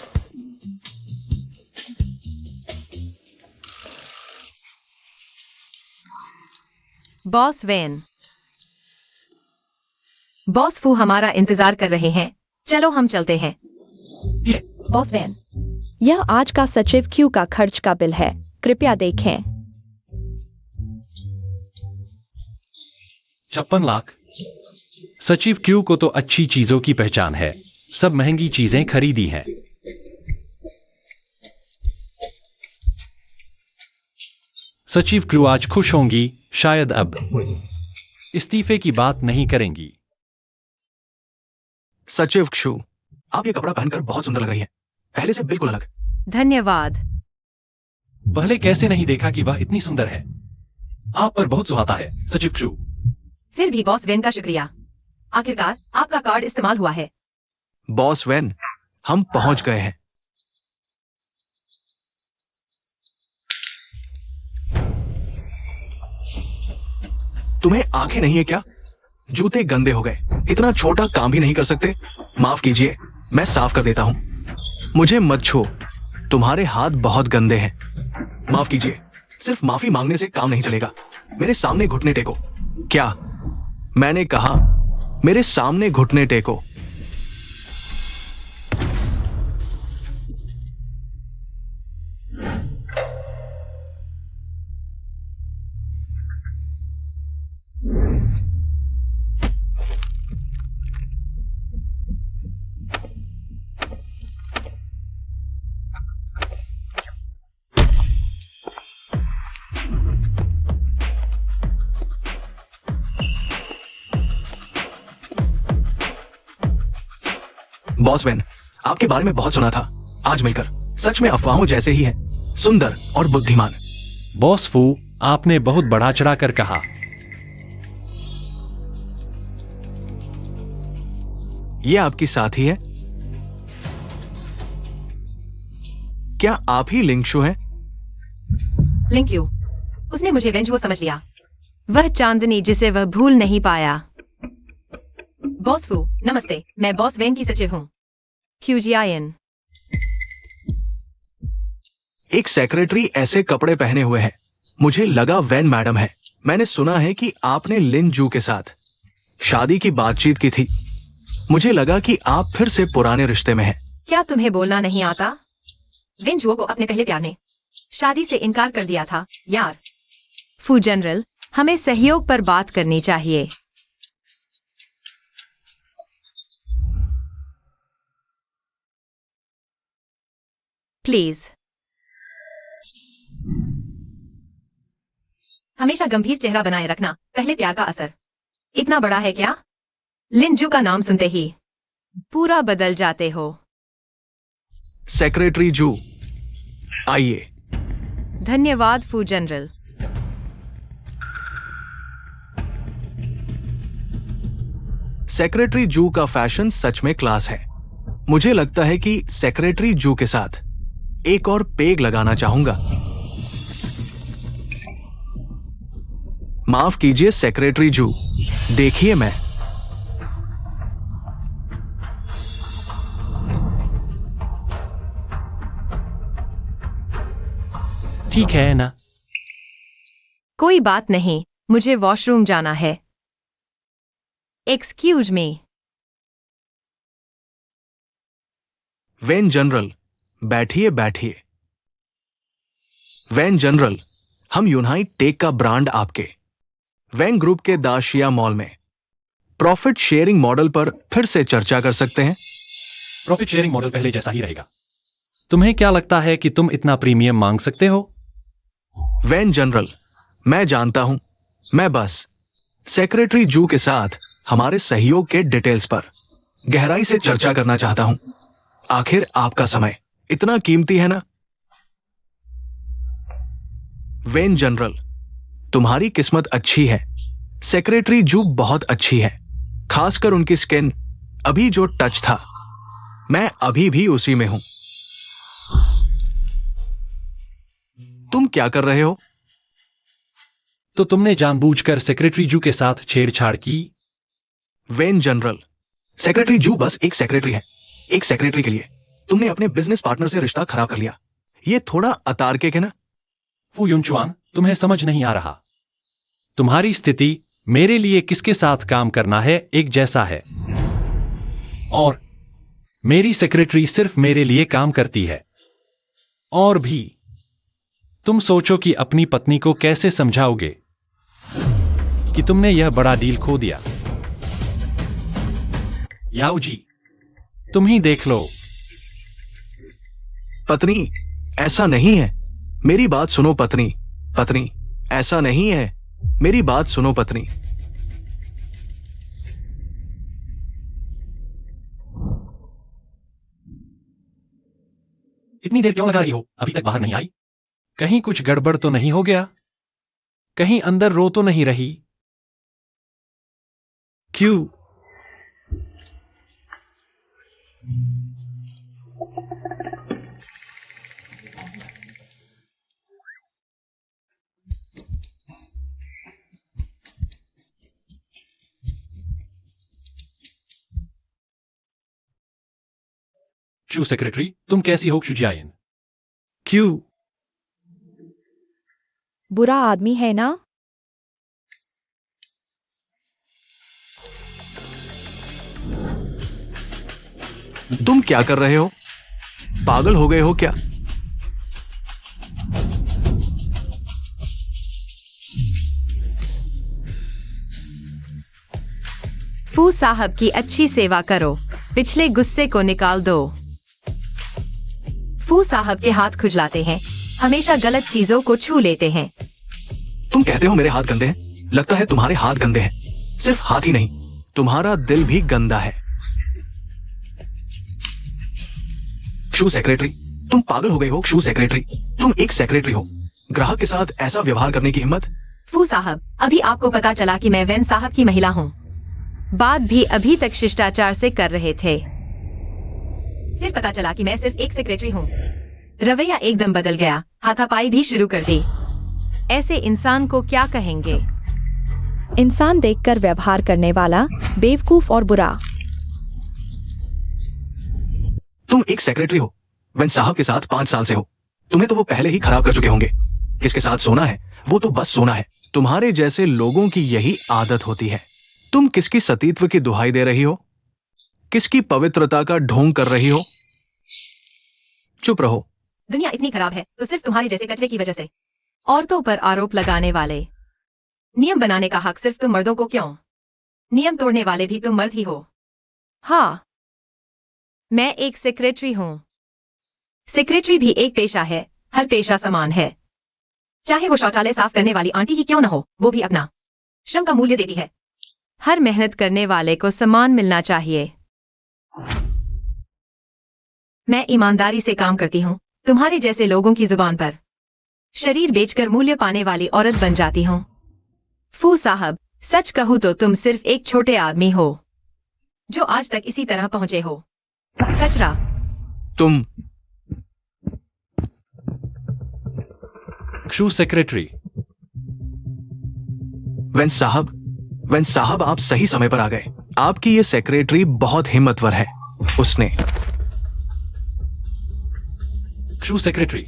Boss when. बॉस फू हमारा इंतजार कर रहे हैं। चलो हम चलते हैं। बॉस वैन, यह आज का सचिव क्यू का खर्च का बिल है, कृपया देखें। 56 लाख। सचिव क्यू को तो अच्छी चीजों की पहचान है। सब महंगी चीजें खरीदी हैं। सचिव क्यू आज खुश होंगी, शायद अब इस्तीफे की बात नहीं करेंगी। सचिव क्षु, आप ये कपड़ा पहनकर बहुत सुंदर लग रही है, पहले से बिल्कुल अलग। धन्यवाद। पहले कैसे नहीं देखा कि वह इतनी सुंदर है। आप पर बहुत सुहाता है, सचिव क्षु। फिर भी बॉस वेन का शुक्रिया। आखिरकार आपका कार्ड इस्तेमाल हुआ है। बॉस वैन, हम पहुंच गए हैं। तुम्हें आंखें नहीं है क्या? जूते गंदे हो गए, इतना छोटा काम भी नहीं कर सकते? माफ कीजिए, मैं साफ कर देता हूं। मुझे मत छू, तुम्हारे हाथ बहुत गंदे हैं। माफ कीजिए, सिर्फ माफी मांगने से काम नहीं चलेगा। मेरे सामने घुटने टेको। क्या? मैंने कहा मेरे सामने घुटने टेको। बॉस वैन, आपके बारे में बहुत सुना था। आज मिलकर सच में अफवाहों जैसे ही है, सुंदर और बुद्धिमान। बॉस फू, आपने बहुत बढ़ा चढ़ा कर कहा। ये आपकी साथी है? क्या आप ही लिंगशु हैं? Link you. उसने मुझे वेंजुओ समझ लिया। वह चांदनी जिसे वह भूल नहीं पाया। बॉस फू, नमस्ते। मैं बॉस वेन की सचिव हूँ, क्यूजीआईएन। एक सेक्रेटरी ऐसे कपड़े पहने हुए है, मुझे लगा वैन मैडम है। मैंने सुना है कि आपने लिन जू के साथ शादी की बातचीत की थी। मुझे लगा कि आप फिर से पुराने रिश्ते में हैं। क्या तुम्हें बोलना नहीं आता? वेंजुओ को अपने पहले प्यार ने शादी से इनकार कर दिया था यार। फू जनरल, हमें सहयोग पर बात करनी चाहिए। प्लीज। हमेशा गंभीर चेहरा बनाए रखना पहले प्यार का असर इतना बड़ा है क्या? लिंजू का नाम सुनते ही पूरा बदल जाते हो। सेक्रेटरी जू, आइए। धन्यवाद फू जनरल। सेक्रेटरी जू का फैशन सच में क्लास है। मुझे लगता है कि सेक्रेटरी जू के साथ एक और पेग लगाना चाहूंगा। माफ कीजिए सेक्रेटरी जू, देखिए मैं। ठीक है ना? कोई बात नहीं, मुझे वॉशरूम जाना है। Excuse me. वैन जनरल, बैठिए बैठिए। वैन जनरल, हम यूनाइट टेक का ब्रांड आपके वैन ग्रुप के दाशिया मॉल में प्रॉफिट शेयरिंग मॉडल पर फिर से चर्चा कर सकते हैं। प्रॉफिट शेयरिंग मॉडल पहले जैसा ही रहेगा। तुम्हें क्या लगता है कि तुम इतना प्रीमियम मांग सकते हो? वैन जनरल, मैं जानता हूं। मैं बस सेक्रेटरी जू के साथ हमारे सहयोग के डिटेल्स पर गहराई से चर्चा करना चाहता हूं। आखिर आपका समय इतना कीमती है ना। वेन जनरल, तुम्हारी किस्मत अच्छी है। सेक्रेटरी जू बहुत अच्छी है, खासकर उनकी स्किन। अभी जो टच था, मैं अभी भी उसी में हूं। तुम क्या कर रहे हो? तो तुमने जानबूझकर सेक्रेटरी जू के साथ छेड़छाड़ की? वेन जनरल, सेक्रेटरी जू बस एक सेक्रेटरी है। एक सेक्रेटरी के लिए तुमने अपने बिजनेस पार्टनर से रिश्ता खराब कर लिया। ये थोड़ा अतार्किक है ना? फू युनचुआन, तुम्हें समझ नहीं आ रहा। तुम्हारी स्थिति मेरे लिए किसके साथ काम करना है एक जैसा है, और मेरी सेक्रेटरी सिर्फ मेरे लिए काम करती है। और भी तुम सोचो कि अपनी पत्नी को कैसे समझाओगे कि तुमने यह बड़ा डील खो दिया। याओ जी, तुम ही देख लो। पत्नी, ऐसा नहीं है। मेरी बात सुनो पत्नी। पत्नी, ऐसा नहीं है। मेरी बात सुनो पत्नी। इतनी देर क्यों लगा रही हो? अभी तक बाहर नहीं आई? कहीं कुछ गड़बड़ तो नहीं हो गया? कहीं अंदर रो तो नहीं रही? क्यों? शू सेक्रेटरी, तुम कैसी हो शुजियायन? क्यों? बुरा आदमी है ना? तुम क्या कर रहे हो? पागल हो गए हो क्या? फू साहब की अच्छी सेवा करो, पिछले गुस्से को निकाल दो। फू साहब के हाथ खुजलाते हैं, हमेशा गलत चीजों को छू लेते हैं। तुम कहते हो मेरे हाथ गंदे हैं। लगता है तुम्हारे हाथ गंदे हैं। सिर्फ हाथ ही नहीं, तुम्हारा दिल भी गंदा है। शू सेक्रेटरी, तुम पागल हो गए हो। शू सेक्रेटरी, तुम एक सेक्रेटरी हो। ग्राहक के साथ ऐसा व्यवहार करने की हिम्मत। फू साहब, अभी आपको पता चला कि मैं वैन साहब की महिला हूँ। बात भी अभी तक शिष्टाचार से कर रहे थे, फिर पता चला कि मैं सिर्फ एक सेक्रेटरी हूँ। रवैया एकदम बदल गया, हाथापाई भी शुरू कर दी। ऐसे इंसान को क्या कहेंगे? इंसान देखकर व्यवहार करने वाला, बेवकूफ और बुरा। तुम एक सेक्रेटरी हो, वैन साहब के साथ 5 साल से हो। तुम्हें तो वो पहले ही खराब कर चुके होंगे। किसके साथ सोना है, वो तो बस सोना है। तुम्हारे जैसे लोगों की यही आदत होती है। तुम किसकी सतीत्व की दुहाई दे रही हो? किसकी पवित्रता का ढोंग कर रही हो? चुप रहो। दुनिया इतनी खराब है तो सिर्फ तुम्हारे जैसे कचरे की वजह से। औरतों पर आरोप लगाने वाले। नियम बनाने का हक सिर्फ तुम मर्दों को क्यों? नियम तोड़ने वाले भी तुम मर्द ही हो। हाँ, मैं एक सेक्रेटरी हूँ। सेक्रेटरी भी एक पेशा है, हर पेशा समान है। चाहे वो शौचालय साफ करने वाली आंटी ही क्यों न हो, वो भी अपना श्रम का मूल्य देती है। हर मेहनत करने वाले को सम्मान मिलना चाहिए। मैं ईमानदारी से काम करती हूँ, तुम्हारे जैसे लोगों की जुबान पर शरीर बेचकर मूल्य पाने वाली औरत बन जाती हूँ। फू साहब, सच कहूँ तो तुम सिर्फ एक छोटे आदमी हो जो आज तक इसी तरह पहुंचे हो। कचरा। तुम शू सेक्रेटरी, वैन साहब आप सही समय पर आ गए। आपकी ये सेक्रेटरी बहुत हिम्मतवर है। उसने शू सेक्रेटरी,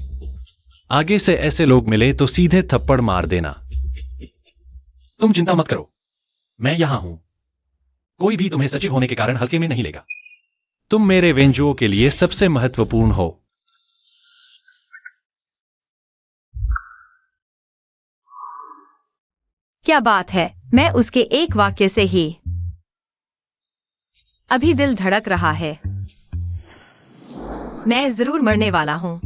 आगे से ऐसे लोग मिले तो सीधे थप्पड़ मार देना। तुम चिंता मत करो, मैं यहां हूं। कोई भी तुम्हें सचिव होने के कारण हल्के में नहीं लेगा। तुम मेरे वेंजुओं के लिए सबसे महत्वपूर्ण हो। क्या बात है, मैं उसके एक वाक्य से ही अभी दिल धड़क रहा है। मैं जरूर मरने वाला हूँ।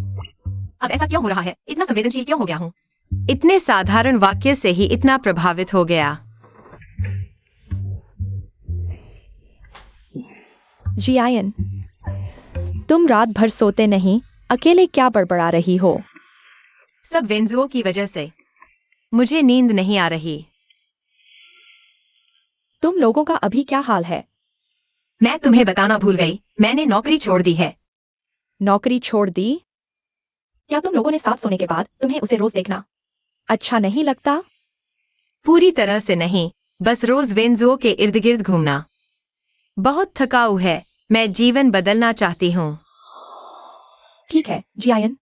अब ऐसा क्यों हो रहा है? इतना संवेदनशील क्यों हो गया हूँ? इतने साधारण वाक्य से ही इतना प्रभावित हो गया। जियान, तुम रात भर सोते नहीं, अकेले क्या बड़बड़ा रही हो? सब वेंजुओ की वजह से मुझे नींद नहीं आ रही। तुम लोगों का अभी क्या हाल है? मैं तुम्हें बताना भूल गई, मैंने नौकरी छोड़ दी है। नौकरी छोड़ दी? क्या तुम लोगों ने साथ सोने के बाद तुम्हें उसे रोज देखना अच्छा नहीं लगता? पूरी तरह से नहीं, बस रोज वेंजुओ के इर्द गिर्द घूमना बहुत थकाऊ है। मैं जीवन बदलना चाहती हूँ। ठीक है जियान,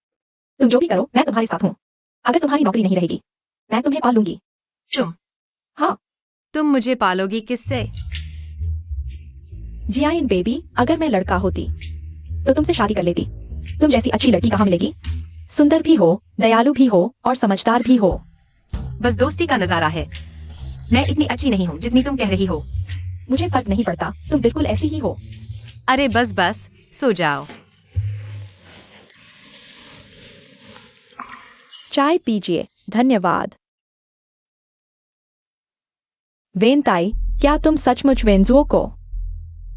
तुम जो भी करो मैं तुम्हारे साथ हूँ। अगर तुम्हारी नौकरी नहीं रहेगी मैं तुम्हें पाल लूंगी। तुम? हाँ। तुम मुझे पालोगी किससे? जियान बेबी, अगर मैं लड़का होती तो तुमसे शादी कर लेती। तुम जैसी अच्छी लड़की कहाँ मिलेगी? सुंदर भी हो, दयालु भी हो और समझदार भी हो। बस दोस्ती का नजारा है। मैं इतनी अच्छी नहीं हूँ जितनी तुम कह रही हो। मुझे फर्क नहीं पड़ता, तुम बिल्कुल ऐसी ही हो। अरे बस बस, सो जाओ। चाय पीजिए, धन्यवाद। वेनताई, क्या तुम सचमुच वेंजुओ को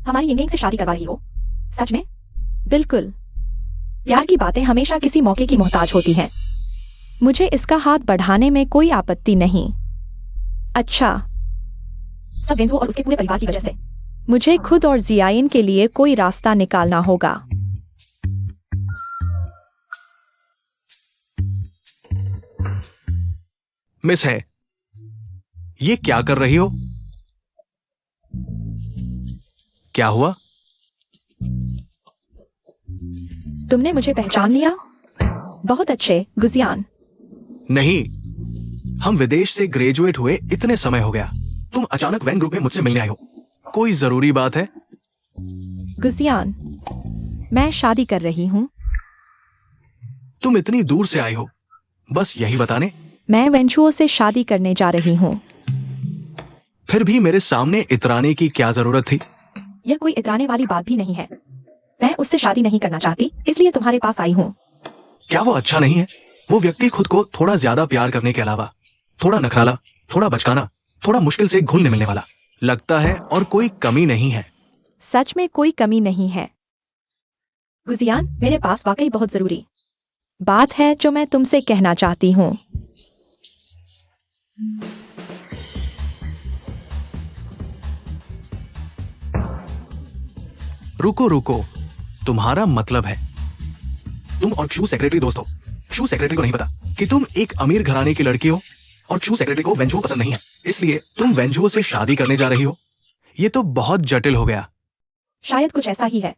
हमारी यंगेंग से शादी करवा रही हो? सच में? बिल्कुल। प्यार की बातें हमेशा किसी मौके की मोहताज होती हैं। मुझे इसका हाथ बढ़ाने में कोई आपत्ति नहीं। अच्छा, सब वेंजुओ और उसके पूरे परिवार की वजह से मुझे खुद और जियाइन के लिए कोई रास्ता निकालना होगा। मिस है, ये क्या कर रही हो? क्या हुआ? तुमने मुझे पहचान लिया? बहुत अच्छे गुजियान। नहीं, हम विदेश से ग्रेजुएट हुए इतने समय हो गया, तुम अचानक वैन ग्रुप में मुझसे मिलने आई हो। कोई जरूरी बात है? गुजियान, मैं शादी कर रही हूँ। तुम इतनी दूर से आई हो बस यही बताने? मैं वेंचुओ से शादी करने जा रही हूँ। फिर भी मेरे सामने इतराने की क्या जरूरत थी? यह कोई इतराने वाली बात भी नहीं है। मैं उससे शादी नहीं करना चाहती, इसलिए तुम्हारे पास आई हूँ। क्या वो अच्छा नहीं है? वो व्यक्ति खुद को थोड़ा ज्यादा प्यार करने के अलावा थोड़ा नखराला, थोड़ा बचकाना, थोड़ा मुश्किल से घुलने मिलने वाला लगता है और कोई कमी नहीं है। सच में कोई कमी नहीं है। गुजियान, मेरे पास वाकई बहुत जरूरी बात है जो मैं तुमसे कहना चाहती हूँ। रुको रुको, तुम्हारा मतलब है तुम और शू सेक्रेटरी दोस्त हो? शू सेक्रेटरी को नहीं पता कि तुम एक अमीर घराने की लड़की हो और शू सेक्रेटरी को वेंजुओ पसंद नहीं है, इसलिए तुम वेंजुओ से शादी करने जा रही हो। ये तो बहुत जटिल हो गया। शायद कुछ ऐसा ही है।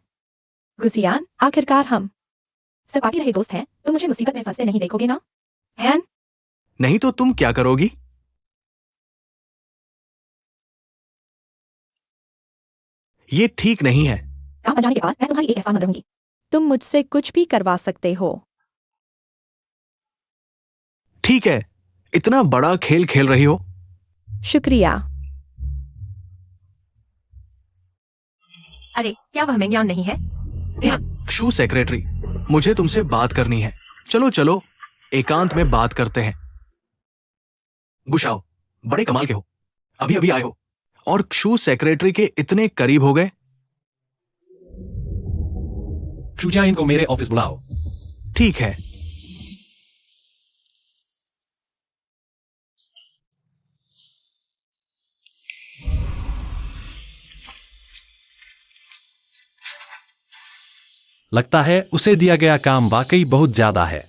गुजियान, आखिरकार हम सपाटी रहे दोस्त हैं। तुम मुझे मुसीबत में फंसते नहीं देखोगे ना? हैन? नहीं तो तुम क्या करोगी? ये ठीक नहीं है। काम बन जाने के बाद मैं तुम्हारी एक एहसान मंद रहूंगी। तुम मुझसे कुछ भी करवा सकते हो। ठीक है, इतना बड़ा खेल खेल रही हो? शुक्रिया। अरे क्या वह मेंग्यान नहीं है? शू सेक्रेटरी, मुझे तुमसे बात करनी है। चलो चलो, एकांत में बात करते हैं। गुशाओ, बड़े कमाल के हो, अभी अभी आए हो और शू सेक्रेटरी के इतने करीब हो गए। शुजाइन को मेरे ऑफिस बुलाओ। ठीक है। लगता है उसे दिया गया काम वाकई बहुत ज्यादा है।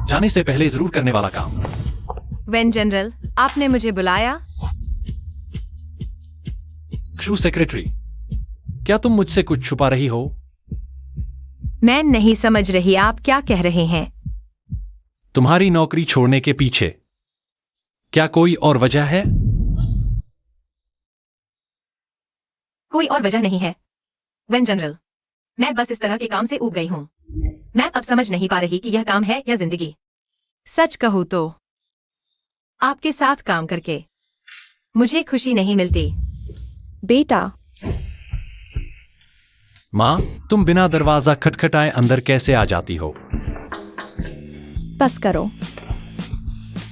जाने से पहले जरूर करने वाला काम। वेन जनरल, आपने मुझे बुलाया? शू सेक्रेटरी, क्या तुम मुझसे कुछ छुपा रही हो? मैं नहीं समझ रही, आप क्या कह रहे हैं? तुम्हारी नौकरी छोड़ने के पीछे क्या कोई और वजह है? कोई और वजह नहीं है वेन जनरल, मैं बस इस तरह के काम से ऊब गई हूं। मैं अब समझ नहीं पा रही कि यह काम है या जिंदगी। सच कहूं तो आपके साथ काम करके मुझे खुशी नहीं मिलती। बेटा, माँ, तुम बिना दरवाजा खटखटाए अंदर कैसे आ जाती हो? बस करो।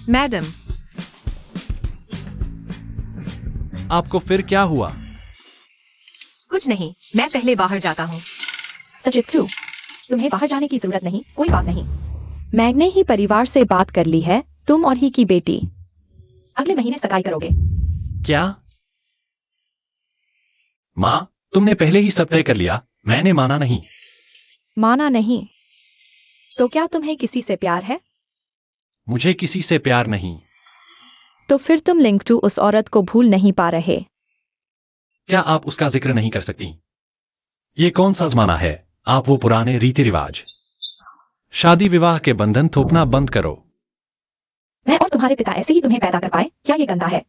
मैडम, आपको फिर क्या हुआ? कुछ नहीं, मैं पहले बाहर जाता हूँ। सचिव क्यों? तुम्हें बाहर जाने की जरूरत नहीं, कोई बात नहीं। मैंने ही परिवार से बात कर ली है, तुम और ही की बेटी अगले महीने सगाई करोगे। क्या? माँ, तुमने पहले ही सब तय कर लिया, मैंने माना नहीं। माना नहीं? तो क्या तुम्हें किसी से प्यार है? मुझे किसी से प्यार नहीं। तो फिर तुम लिंक टू उस औरत को भूल नहीं पा रहे। क्या आप उसका जिक्र नहीं कर सकती? ये कौन सा जमाना है? आप वो पुराने रीति रिवाज, शादी विवाह के बंधन थोपना बंद करो। मैं और तुम्हारे पिता ऐसे ही तुम्हें पैदा कर पाए, क्या ये गंदा है?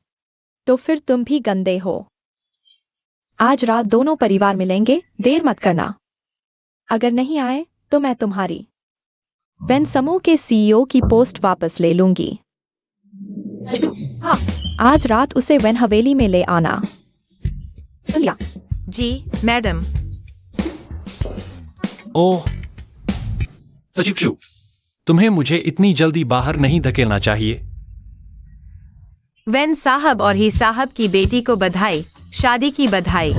तो फिर तुम भी गंदे हो। आज रात दोनों परिवार मिलेंगे, देर मत करना। अगर नहीं आए तो मैं तुम्हारी वेन समूह के सीईओ की पोस्ट वापस ले लूंगी। हाँ, आज रात उसे वेन हवेली में ले आना। सुन लिया? जी मैडम। ओह सचिव शू, तुम्हें मुझे इतनी जल्दी बाहर नहीं धकेलना चाहिए। वेन साहब और ही साहब की बेटी को बधाई, शादी की बधाई।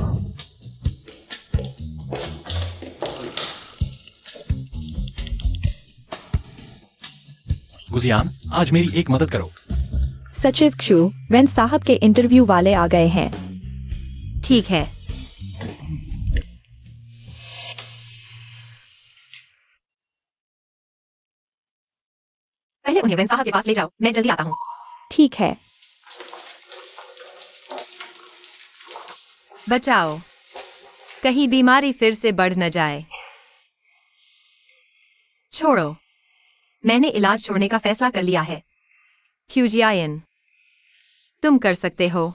गुजियान, आज मेरी एक मदद करो। सचिव क्षु, वेन साहब के इंटरव्यू वाले आ गए हैं। ठीक है। पहले उन्हें वेन साहब के पास ले जाओ, मैं जल्दी आता हूँ। ठीक है। बचाओ, कहीं बीमारी फिर से बढ़ न जाए। छोड़ो, मैंने इलाज छोड़ने का फैसला कर लिया है। क्यूजियायन, तुम कर सकते हो।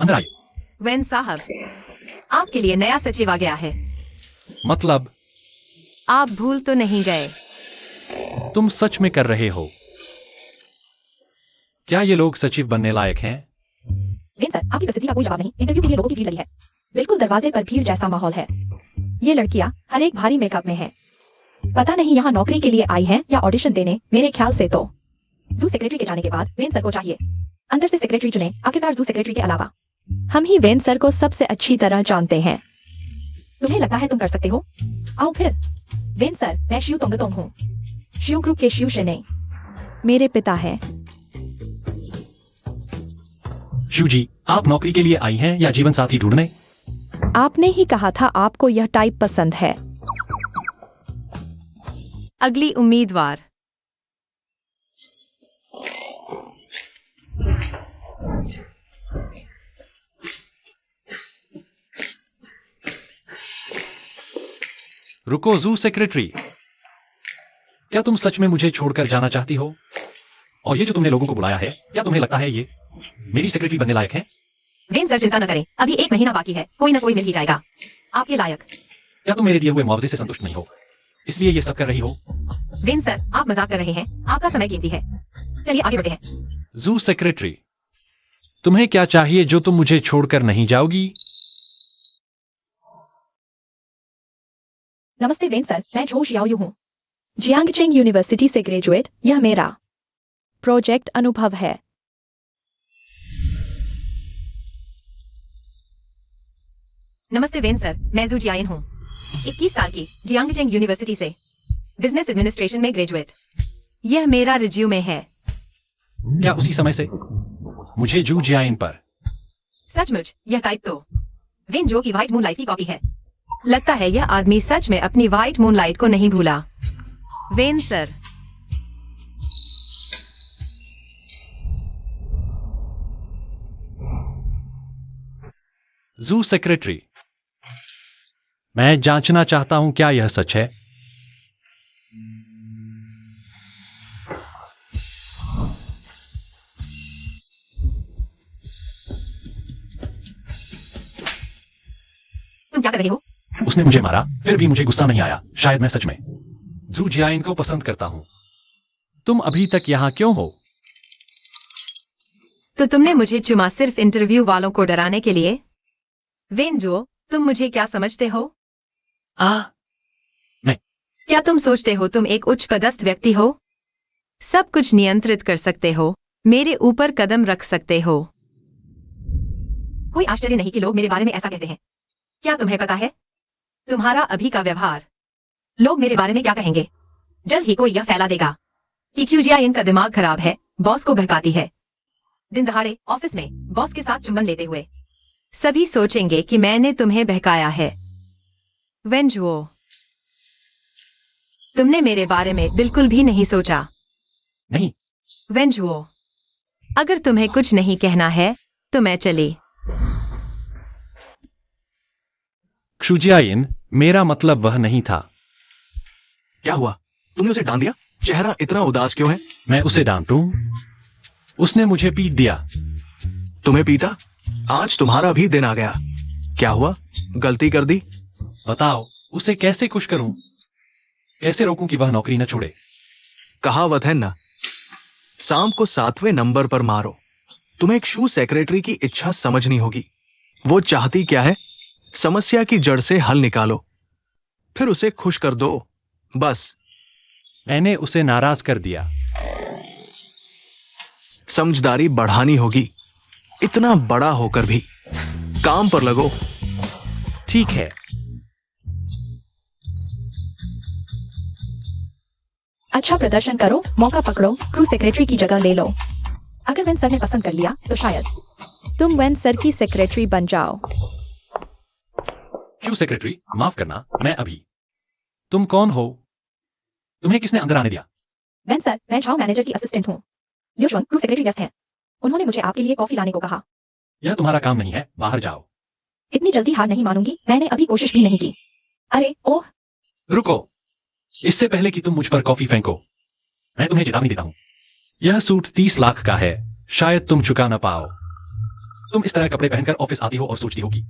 अंदर आइए। वेन साहब, आपके लिए नया सचिव आ गया है। मतलब? आप भूल तो नहीं गए? तुम सच में कर रहे हो? क्या ये लोग सचिव बनने लायक हैं? वेन सर, आपकी प्रसिद्धि का कोई जवाब नहीं। इंटरव्यू के लिए लोगों की भीड़ लगी है। बिल्कुल दरवाजे पर भीड़ जैसा माहौल है। ये लड़कियां हर एक भारी मेकअप में है। पता नहीं यहाँ नौकरी के लिए आई हैं या ऑडिशन देने। मेरे ख्याल से तो जू सेक्रेटरी के जाने के बाद वेन सर को चाहिए अंदर से सेक्रेटरी चुने। आखिरकार जू सेक्रेटरी के अलावा हम ही वेन सर को सबसे अच्छी तरह जानते हैं। तुम्हें लगता है तुम कर सकते हो? आओ फिर। वेन सर, मैं शिव तोंगतोंग हूँ, शिव ग्रुप के शिव शेने मेरे पिता है। शू जी, आप नौकरी के लिए आई हैं या जीवन साथी ढूंढने? आपने ही कहा था आपको यह टाइप पसंद है। अगली उम्मीदवार। रुको जू सेक्रेटरी, क्या तुम सच में मुझे छोड़कर जाना चाहती हो? और ये जो तुमने लोगों को बुलाया है, क्या तुम्हें लगता है ये मेरी सेक्रेटरी बनने लायक है? वेन सर, चिंता न करें, अभी 1 महीना बाकी है, कोई ना कोई मिल ही जाएगा आपके लायक। क्या तुम मेरे दिए हुए मुआवजे से संतुष्ट नहीं हो, इसलिए ये सब कर रही हो? वेन सर, आप मजाक कर रहे हैं, आपका समय कीमती है। चलिए आगे बढ़ते हैं। जू सेक्रेटरी, तुम्हें क्या चाहिए जो तुम मुझे छोड़कर नहीं जाओगी? नमस्ते वेन सर, मैं झो शियाओयू हूँ, जियांगचेंग यूनिवर्सिटी से ग्रेजुएट। यह मेरा प्रोजेक्ट अनुभव है। नमस्ते वेन सर, मैं जू जियायन हूँ, 21 साल की, जियांगचेंग यूनिवर्सिटी से, बिजनेस एडमिनिस्ट्रेशन में ग्रेजुएट। यह मेरा रिज्यूमे है। क्या उसी समय से मुझे जू जियाइन पर? सचमुच, यह टाइप तो वेन जो की व्हाइट मूनलाइट की कॉपी है। लगता है यह आदमी सच में अपनी व्हाइट मूनलाइट को नहीं भूला। वेन सर, जू सेक्रेटरी, मैं जांचना चाहता हूं क्या यह सच है? तुम क्या कर रहे हो? उसने मुझे मारा, फिर भी मुझे गुस्सा नहीं आया। शायद मैं सच में जू जियाइन को पसंद करता हूँ। तुम अभी तक यहाँ क्यों हो? तो तुमने मुझे चुमा सिर्फ इंटरव्यू वालों को डराने के लिए? वेंजो, तुम मुझे क्या समझते हो? क्या तुम सोचते हो तुम एक उच्च पदस्थ व्यक्ति हो? सब कुछ नियंत्रित कर सकते हो, मेरे ऊपर कदम रख सकते हो। कोई आश्चर्य नहीं कि लोग मेरे बारे में ऐसा कहते हैं। क्या तुम्हें पता है तुम्हारा अभी का व्यवहार लोग मेरे बारे में क्या कहेंगे? जल्द ही कोई यह फैला देगा कि क्यूजियाइन का दिमाग खराब है, बॉस को बहकाती है। दिन दहाड़े ऑफिस में बॉस के साथ चुंबन लेते हुए सभी सोचेंगे कि मैंने तुम्हें बहकाया है। वेंजुओ, तुमने मेरे बारे में बिल्कुल भी नहीं सोचा। नहीं। वेंजुओ, अगर तुम्हें कुछ नहीं कहना है तो मैं चली। क्षुजियाइन, मेरा मतलब वह नहीं था। क्या हुआ? तुमने उसे डांट दिया? चेहरा इतना उदास क्यों है? मैं उसे डांटूं? उसने मुझे पीट दिया। तुम्हें पीटा? आज तुम्हारा भी दिन आ गया। क्या हुआ? गलती कर दी? बताओ, उसे कैसे खुश करूं? कैसे रोकूं कि वह नौकरी न छोड़े? कहावत है ना, सांप को 7वें नंबर पर मारो। तुम्हें एक शू सेक्रेटरी की इच्छा समझनी होगी। वो चाहती क्या है? समस्या की जड़ से हल निकालो, फिर उसे खुश कर दो, बस। मैंने उसे नाराज कर दिया। समझदारी बढ़ानी होगी। इतना बड़ा होकर भी काम पर लगो। ठीक है। अच्छा प्रदर्शन करो, मौका पकड़ो, क्रू सेक्रेटरी की जगह ले लो। अगर वेन सर ने पसंद कर लिया तो शायद तुम वेन सर की सेक्रेटरी बन जाओ। क्यों सेक्रेटरी, माफ करना, मैं अभी। तुम कौन हो? तुम्हें किसने अंदर आने दिया? वेन सर, मैं झाओ मैनेजर की असिस्टेंट हूँ। योशवन, क्रू सेक्रेटरी व्यस्त हैं। उन्होंने मुझे आपके लिए कॉफी लाने को कहा। यह तुम्हारा काम नहीं है, बाहर जाओ। इतनी जल्दी हार नहीं मानूंगी, मैंने अभी कोशिश भी नहीं की। अरे ओह, रुको, इससे पहले कि तुम मुझ पर कॉफी फेंको, मैं तुम्हें चेतावनी देता हूं। यह सूट 30 लाख का है, शायद तुम चुका ना पाओ। तुम इस तरह कपड़े पहनकर ऑफिस आती हो और सोचती होगी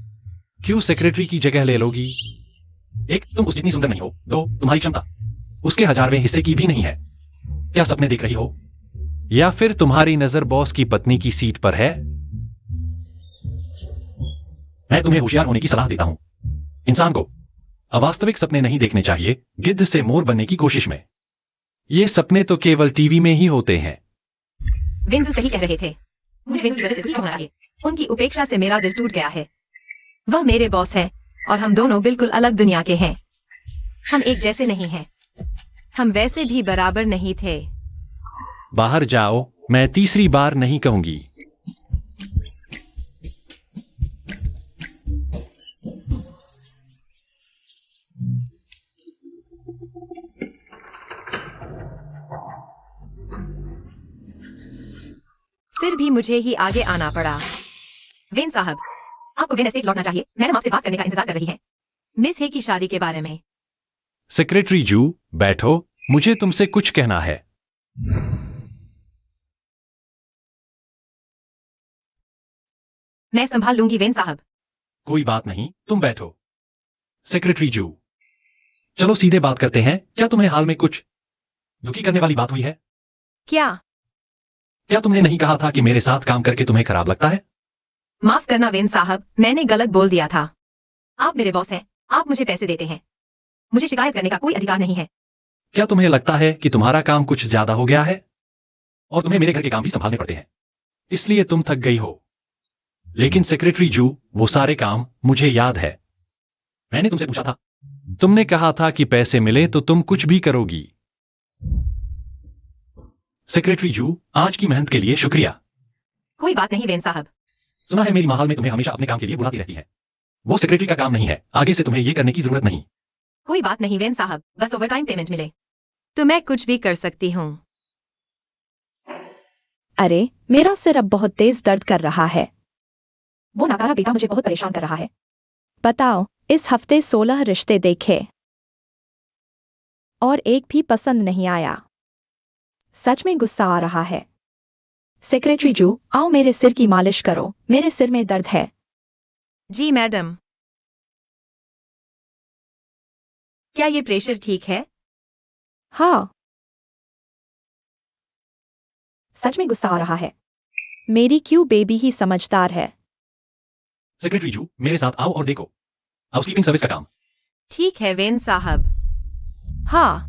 क्यों सेक्रेटरी की जगह ले लोगी। एक, तुम उस जितनी सुंदर नहीं हो। दो, तुम्हारी क्षमता उसके 1000वें हिस्से की भी नहीं है। क्या सपने देख रही हो? या फिर तुम्हारी नजर बॉस की पत्नी की सीट पर है? मैं तुम्हें होशियार होने की सलाह देता हूं। इंसान को अवास्तविक सपने नहीं देखने चाहिए, गिद्ध से मोर बनने की कोशिश में। ये सपने तो केवल टीवी में ही होते हैं। विंजू सही कह रहे थे। मुझे विंजू की वजह से दुखी होना चाहिए। उनकी उपेक्षा से मेरा दिल टूट गया है। वह मेरे बॉस है और हम दोनों बिल्कुल अलग दुनिया के हैं। हम एक जैसे नहीं हैं। हम वैसे भी बराबर नहीं थे। बाहर जाओ, मैं तीसरी बार नहीं कहूंगी। फिर भी मुझे ही आगे आना पड़ा। वेन साहब, आपको वेन एस्टेट लौटना चाहिए। मैडम आपसे बात करने का इंतजार कर रही है, मिस हे की शादी के बारे में। सेक्रेटरी जू, बैठो, मुझे तुमसे कुछ कहना है। मैं संभाल लूंगी वेन साहब। कोई बात नहीं, तुम बैठो। सेक्रेटरी जू, चलो सीधे बात करते हैं। क्या तुम्हें हाल में कुछ दुखी करने वाली बात हुई है? क्या तुमने नहीं कहा था कि मेरे साथ काम करके तुम्हें खराब लगता है? माफ करना वेन साहब, मैंने गलत बोल दिया था। आप मेरे बॉस हैं, आप मुझे पैसे देते हैं। मुझे शिकायत करने का कोई अधिकार नहीं है। क्या तुम्हें लगता है कि तुम्हारा काम कुछ ज्यादा हो गया है और तुम्हें मेरे घर के काम भी संभालने पड़ते हैं, इसलिए तुम थक गई हो? लेकिन सेक्रेटरी जू, वो सारे काम मुझे याद है। मैंने तुमसे पूछा था, तुमने कहा था कि पैसे मिले तो तुम कुछ भी करोगी। सेक्रेटरी जू, आज की मेहनत के लिए शुक्रिया। कोई बात नहीं वेन साहब। सुना है मेरी महाल में तुम्हें हमेशा अपने काम के लिए बुलाती रहती है। वो सेक्रेटरी का काम नहीं है, आगे से तुम्हें ये करने की जरूरत नहीं। कोई बात नहीं वेन साहब, बस ओवरटाइम पेमेंट मिले तो मैं कुछ भी कर सकती हूँ। अरे मेरा सिर अब बहुत तेज दर्द कर रहा है। वो नाकारा बेटा मुझे बहुत परेशान कर रहा है। बताओ, इस हफ्ते 16 रिश्ते देखे और एक भी पसंद नहीं आया। सच में गुस्सा आ रहा है। सेक्रेटरी जू, आओ मेरे सिर की मालिश करो, मेरे सिर में दर्द है। जी मैडम। क्या ये प्रेशर ठीक है? हाँ, सच में गुस्सा आ रहा है। मेरी क्यू बेबी ही समझदार है। सेक्रेटरी जू, मेरे साथ आओ और देखो हाउसकीपिंग सर्विस का काम। ठीक है वेन साहब। हाँ,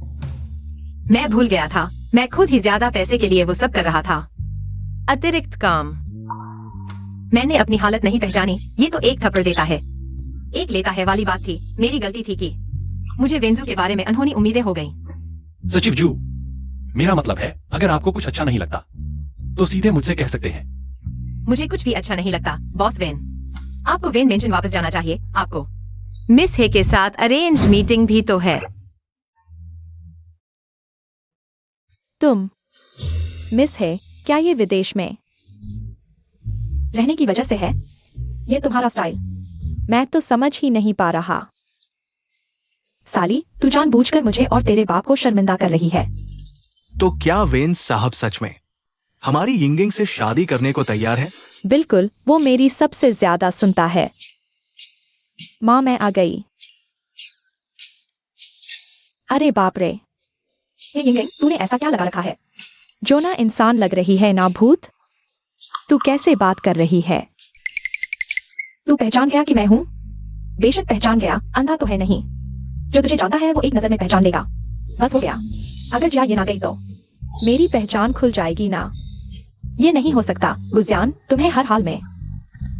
मैं भूल गया था, मैं खुद ही ज्यादा पैसे के लिए वो सब कर रहा था। अतिरिक्त काम। मैंने अपनी हालत नहीं पहचानी, ये तो एक थप्पड़ देता है, एक लेता है वाली बात थी। मेरी गलती थी कि मुझे वेंजू के बारे में अनहोनी उम्मीदें हो गईं। सचिव जू, मेरा मतलब है अगर आपको कुछ अच्छा नहीं लगता तो सीधे मुझसे कह सकते हैं। मुझे कुछ भी अच्छा नहीं लगता बॉस वेन। आपको वेन मेंशन वापस जाना चाहिए। आपको मिस हे के साथ अरेंज मीटिंग भी तो है। तुम मिस है क्या? ये विदेश में रहने की वजह से है? ये तुम्हारा स्टाइल? मैं तो समझ ही नहीं पा रहा। साली, तू जानबूझकर मुझे और तेरे बाप को शर्मिंदा कर रही है। तो क्या वेन साहब सच में हमारी यिंगिंग से शादी करने को तैयार है? बिल्कुल, वो मेरी सबसे ज्यादा सुनता है। माँ, मैं आ गई। अरे बाप रे, ये यिंगिंग, तूने ऐसा क्या लगा रखा है? जो ना इंसान लग रही है ना भूत। तू कैसे बात कर रही है? तू पहचान गया कि मैं हूँ? बेशक पहचान गया, अंधा तो है नहीं। जो तुझे जानता है वो एक नजर में पहचान लेगा। बस हो गया। अगर जिया ये ना गई तो मेरी पहचान खुल जाएगी ना। ये नहीं हो सकता गुजियान, तुम्हें हर हाल में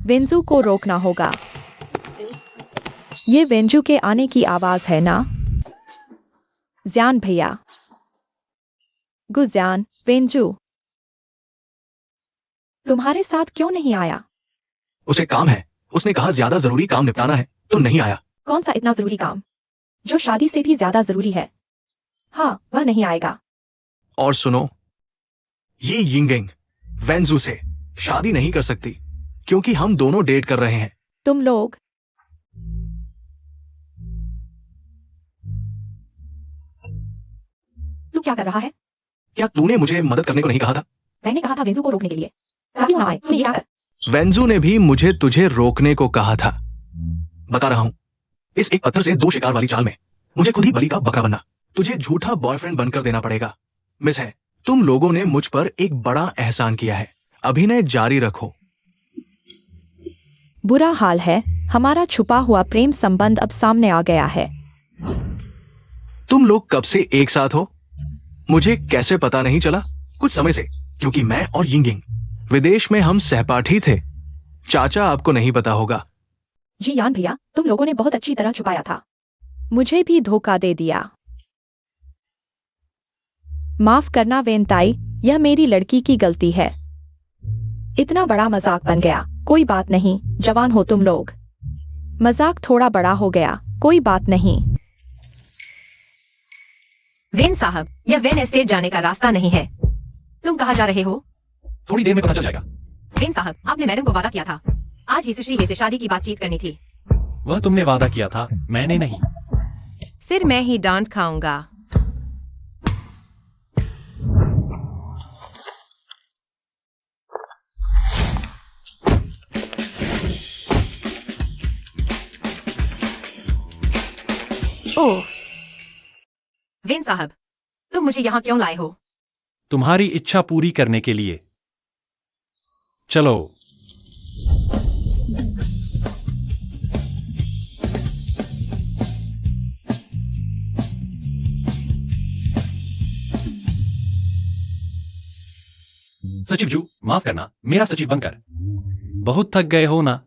वेंजू को रोकना होगा। ये वेंजू के आने की आवाज है ना? जियान भैया। गुजियान, वेंजू तुम्हारे साथ क्यों नहीं आया? उसे काम है, उसने कहा ज्यादा जरूरी काम निपटाना है तो नहीं आया। कौन सा इतना जरूरी काम जो शादी से भी ज्यादा जरूरी है? हाँ, वह नहीं आएगा। और सुनो, ये यिंगिंग वेंजू से शादी नहीं कर सकती क्योंकि हम दोनों डेट कर रहे हैं। तुम लोग तू क्या कर रहा है? क्या तूने मुझे मदद करने को नहीं कहा था? मैंने कहा था वेंजू को रोकने के लिए, ताकि वो ना आए। तूने ये क्या कर? वेंजू ने भी मुझे तुझे रोकने को कहा था। बता रहा हूं, इस एक पत्थर से दो शिकार वाली चाल में मुझे खुद ही बलि का बकरा बनना, तुझे झूठा बॉयफ्रेंड बनकर देना पड़ेगा। मिस है, तुम लोगों ने मुझ पर एक बड़ा एहसान किया है, अभिनय जारी रखो। बुरा हाल है, हमारा छुपा हुआ प्रेम संबंध अब सामने आ गया है। तुम लोग कब से एक साथ हो? मुझे कैसे पता नहीं चला? कुछ समय से, क्योंकि मैं और यिंगिंग विदेश में हम सहपाठी थे। चाचा आपको नहीं पता होगा। जी यान भैया, तुम लोगों ने बहुत अच्छी तरह छुपाया था। मुझे भी धोखा दे दिया। माफ करना वेनताई, यह मेरी लड़की की गलती है। इतना बड़ा मजाक बन गया। कोई बात नहीं, जवान हो तुम लोग। मजाक थोड़ा बड़ा हो गया, कोई बात नहीं। वेन साहब, यह वेन एस्टेट जाने का रास्ता नहीं है। तुम कहाँ जा रहे हो? थोड़ी देर में पता चल जाएगा। वेन साहब, आपने मैडम को वादा किया था, आज ही सुश्री हे से शादी की बातचीत करनी थी। वह तुमने वादा किया था, मैंने नहीं। फिर मैं ही डांट खाऊंगा। ओह वेन साहब, तुम मुझे यहाँ क्यों लाए हो? तुम्हारी इच्छा पूरी करने के लिए। चलो। सचिव जू, माफ करना, मेरा सचिव बनकर बहुत थक गए हो ना?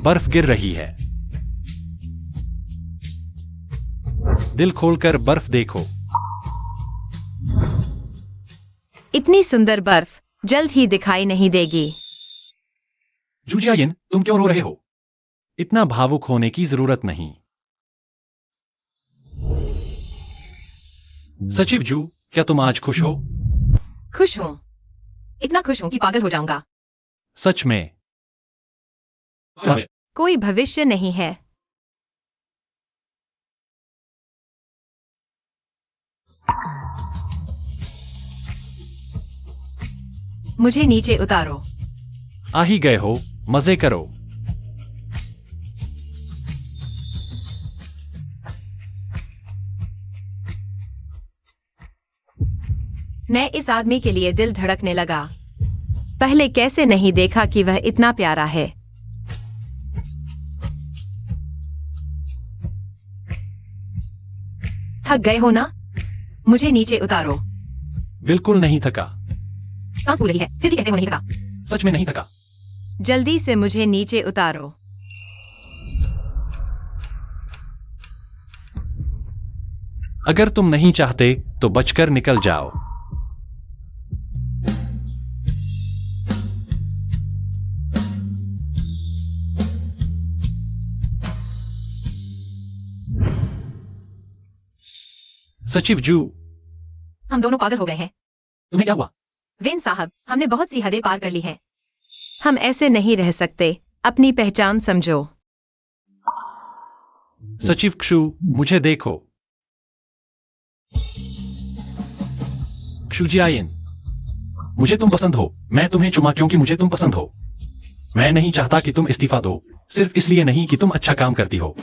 बर्फ गिर रही है। दिल खोलकर बर्फ देखो। इतनी सुंदर बर्फ जल्द ही दिखाई नहीं देगी। जूजियायिन, तुम क्यों रो रहे हो? इतना भावुक होने की जरूरत नहीं। सचिव जू, क्या तुम आज खुश हो? खुश हूँ, इतना खुश हूँ कि पागल हो जाऊंगा। सच में? कोई भविष्य नहीं है। मुझे नीचे उतारो। आ ही गए हो, मजे करो। मैं इस आदमी के लिए दिल धड़कने लगा। पहले कैसे नहीं देखा कि वह इतना प्यारा है। थक गए हो ना? मुझे नीचे उतारो। बिल्कुल नहीं थका। सांस फूल रही है, फिर भी कहते हो नहीं थका। सच में नहीं थका। जल्दी से मुझे नीचे उतारो। अगर तुम नहीं चाहते तो बचकर निकल जाओ। सचिव जू, हम दोनों पागल हो गए हैं। तुम्हें क्या हुआ? वेन साहब, हमने बहुत सी हदें पार कर ली हैं। हम ऐसे नहीं रह सकते। अपनी पहचान समझो। सचिव क्षु, मुझे देखो। क्षुजियायन, मुझे तुम पसंद हो। मैं तुम्हें चुमा क्योंकि मुझे तुम पसंद हो। मैं नहीं चाहता कि तुम इस्तीफा दो, सिर्फ इसलिए नहीं कि तुम अच्छा काम करती हो।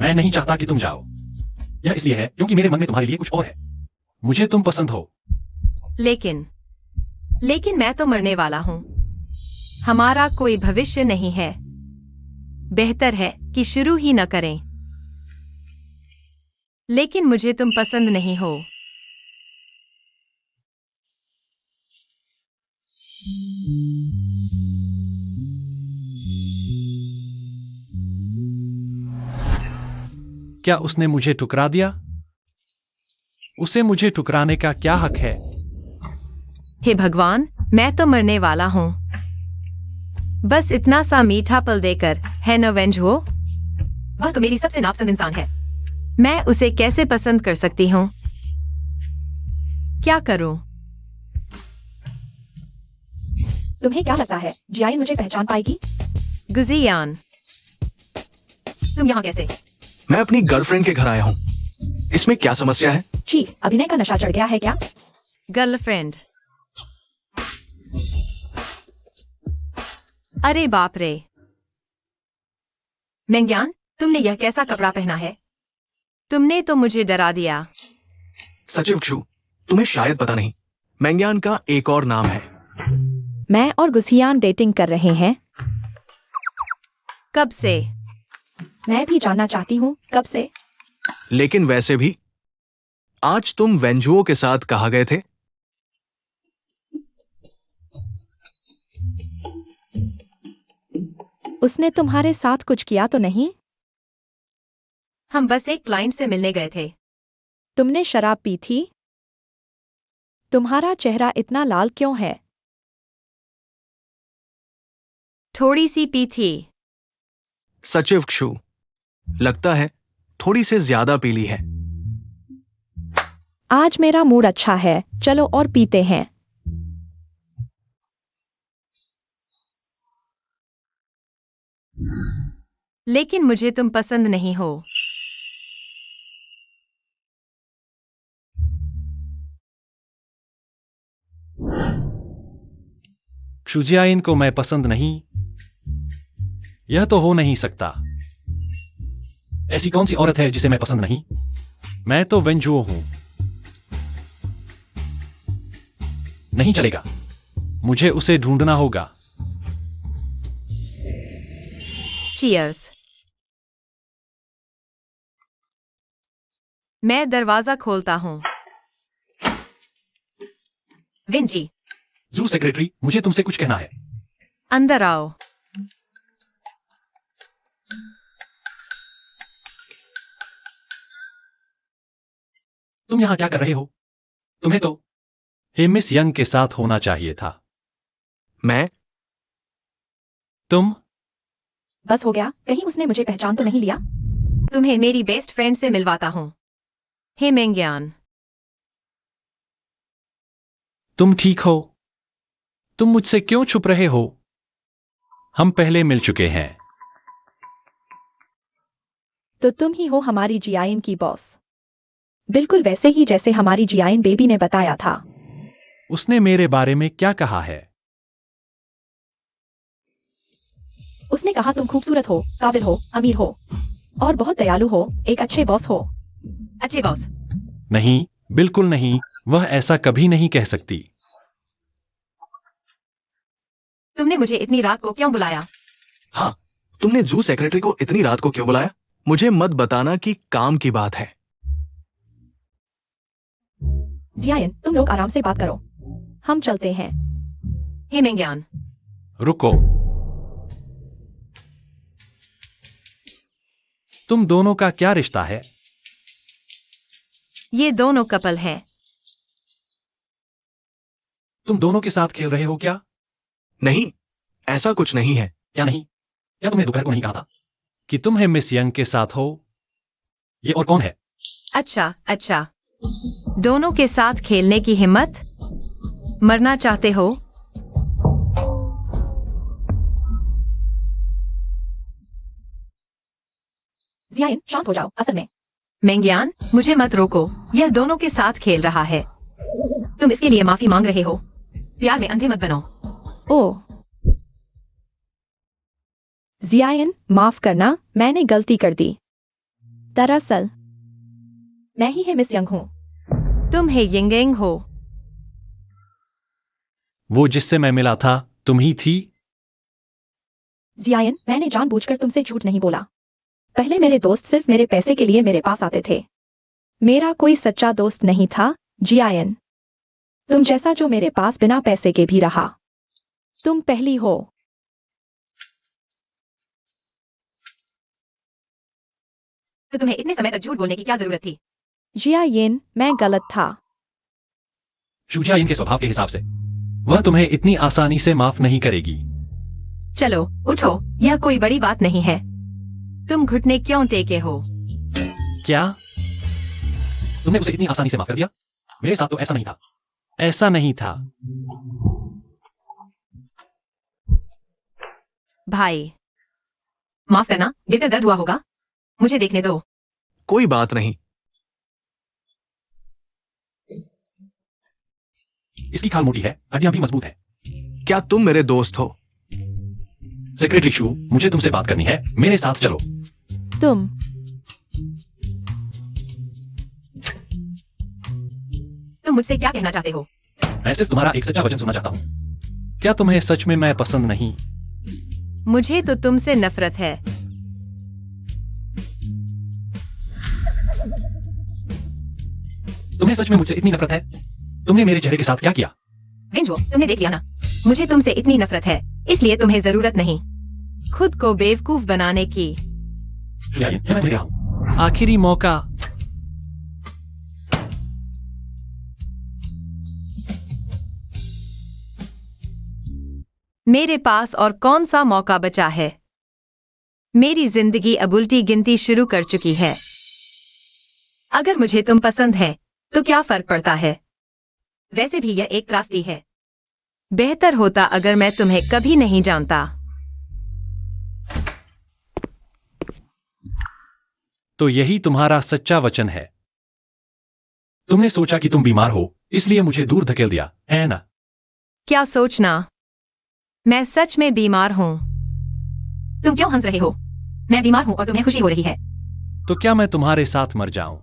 मैं नहीं चाहता कि तुम जाओ। यह इसलिए है क्योंकि मेरे मन में तुम्हारे लिए कुछ और है। मुझे तुम पसंद हो। लेकिन मैं तो मरने वाला हूं। हमारा कोई भविष्य नहीं है। बेहतर है कि शुरू ही न करें। लेकिन मुझे तुम पसंद नहीं हो। क्या उसने मुझे ठुकरा दिया? उसे मुझे ठुकराने का क्या हक है? हे भगवान, मैं तो मरने वाला हूं। बस इतना सा मीठा पल देकर, है न वेंझो? वह तो मेरी सबसे नापसंद इंसान है। मैं उसे कैसे पसंद कर सकती हूँ? क्या करूं? तुम्हें क्या लगता है जियाइन मुझे पहचान पाएगी? गुजियान, तुम यहाँ कैसे? मैं अपनी गर्लफ्रेंड के घर आया हूँ। इसमें क्या समस्या है? जी, अभिनय का नशा चढ़ गया है क्या? गर्लफ्रेंड? अरे बाप रे। मेंग्यान, तुमने यह कैसा कपड़ा पहना है? तुमने तो मुझे डरा दिया। सचिव क्षु, तुम्हें शायद पता नहीं, मैंग्यान का एक और नाम है। मैं और गुसियान डेटिंग कर रहे हैं। कब से? मैं भी जानना चाहती हूँ, कब से? लेकिन वैसे भी आज तुम वेंजुओ के साथ कहाँ गए थे? उसने तुम्हारे साथ कुछ किया तो नहीं? हम बस एक क्लाइंट से मिलने गए थे। तुमने शराब पी थी? तुम्हारा चेहरा इतना लाल क्यों है? थोड़ी सी पी थी। सचिव क्षु, लगता है थोड़ी से ज्यादा पीली है। आज मेरा मूड अच्छा है, चलो और पीते हैं। लेकिन मुझे तुम पसंद नहीं हो। क्षुजियाइन को मैं पसंद नहीं? यह तो हो नहीं सकता। ऐसी कौन सी औरत है जिसे मैं पसंद नहीं? मैं तो वेंजुओ हूं। नहीं चलेगा, मुझे उसे ढूंढना होगा। चीयर्स। मैं दरवाजा खोलता हूं। विंजी, जू सेक्रेटरी, मुझे तुमसे कुछ कहना है। अंदर आओ। तुम यहां क्या कर रहे हो? तुम्हें तो मिस यंग के साथ होना चाहिए था। मैं? तुम? बस हो गया, कहीं उसने मुझे पहचान तो नहीं लिया? तुम्हें मेरी बेस्ट फ्रेंड से मिलवाता हूं। हे मेंग्यान। तुम ठीक हो? तुम मुझसे क्यों छुप रहे हो? हम पहले मिल चुके हैं। तो तुम ही हो हमारी जियाइन की बॉस। बिल्कुल वैसे ही जैसे हमारी जियाइन बेबी ने बताया था। उसने मेरे बारे में क्या कहा है? उसने कहा तुम खूबसूरत हो, काबिल हो, अमीर हो और बहुत दयालु हो, एक अच्छे बॉस हो। अच्छे बॉस? नहीं, बिल्कुल नहीं, वह ऐसा कभी नहीं कह सकती। तुमने मुझे इतनी रात को क्यों बुलाया? हाँ, तुमने जू सेक्रेटरी को इतनी रात को क्यों बुलाया? मुझे मत बताना कि काम की बात है। जियान, तुम लोग आराम से बात करो, हम चलते हैं। हे मेंग्यान, रुको। तुम दोनों का क्या रिश्ता है? ये दोनों कपल हैं। तुम दोनों के साथ खेल रहे हो क्या? नहीं, ऐसा कुछ नहीं है। क्या नहीं? क्या तुमने दोपहर को नहीं कहा था कि तुम्हें मिस यंग के साथ हो? ये और कौन है? अच्छा, अच्छा। दोनों के साथ खेलने की हिम्मत? मरना चाहते हो? जियान, शांत हो जाओ। असल में मेंग्यान, मुझे मत रोको। यह दोनों के साथ खेल रहा है। तुम इसके लिए माफी मांग रहे हो। प्यार में अंधे मत बनो। ओह, जियान, माफ करना, मैंने गलती कर दी। दरअसल मैं ही है मिस यंग हूँ। तुम है यिंगेंग हो। वो जिससे मैं मिला था तुम ही थी? जियान, मैंने जानबूझकर तुमसे झूठ नहीं बोला। पहले मेरे दोस्त सिर्फ मेरे पैसे के लिए मेरे पास आते थे। मेरा कोई सच्चा दोस्त नहीं था, जियान। तुम जैसा जो मेरे पास बिना पैसे के भी रहा। तुम पहली हो। तो तुम्हें इतने समय तक झूठ बोलने की क्या जरूरत थी? जियान, मैं गलत था। शूजिया इनके स्वभाव के हिसाब से वह तुम्हें इतनी आसानी से माफ नहीं करेगी। चलो, उठो। यह कोई बड़ी बात नहीं है। तुम घुटने क्यों टेके हो? क्या तुमने उसे इतनी आसानी से माफ कर दिया? मेरे साथ तो ऐसा नहीं था। ऐसा नहीं था। भाई, माफ करना, गिरकर दर्द हुआ होगा। मुझे देखने दो। कोई बात नहीं। इसकी खाल मोटी है, हड्डियां भी मजबूत है। क्या तुम मेरे दोस्त हो? सेक्रेटरी शू, मुझे तुमसे बात करनी है। मेरे साथ चलो। तुम मुझसे क्या कहना चाहते हो? मैं सिर्फ तुम्हारा एक सच्चा वचन सुनना चाहता हूँ। क्या तुम्हें सच में मैं पसंद नहीं? मुझे तो तुमसे नफरत है। तुम्हें सच में मुझसे इतनी नफरत है? तुमने मेरे चेहरे के साथ क्या किया? वेंजो, तुमने देख लिया ना। मुझे तुमसे इतनी नफरत है, इसलिए तुम्हें जरूरत नहीं खुद को बेवकूफ बनाने की। मैं तुम्हें रहा हूँ। आखिरी मौका। मेरे पास और कौन सा मौका बचा है? मेरी जिंदगी अब उल्टी गिनती शुरू कर चुकी है। अगर मुझे तुम पसंद है तो क्या फर्क पड़ता है? वैसे भी यह एक त्रासदी है। बेहतर होता अगर मैं तुम्हें कभी नहीं जानता। तो यही तुम्हारा सच्चा वचन है? तुमने सोचा कि तुम बीमार हो, इसलिए मुझे दूर धकेल दिया, है ना? क्या सोचना? मैं सच में बीमार हूँ। तुम क्यों हंस रहे हो? मैं बीमार हूँ और तुम्हें खुशी हो रही है। तो क्या मैं तुम्हारे साथ मर जाऊं?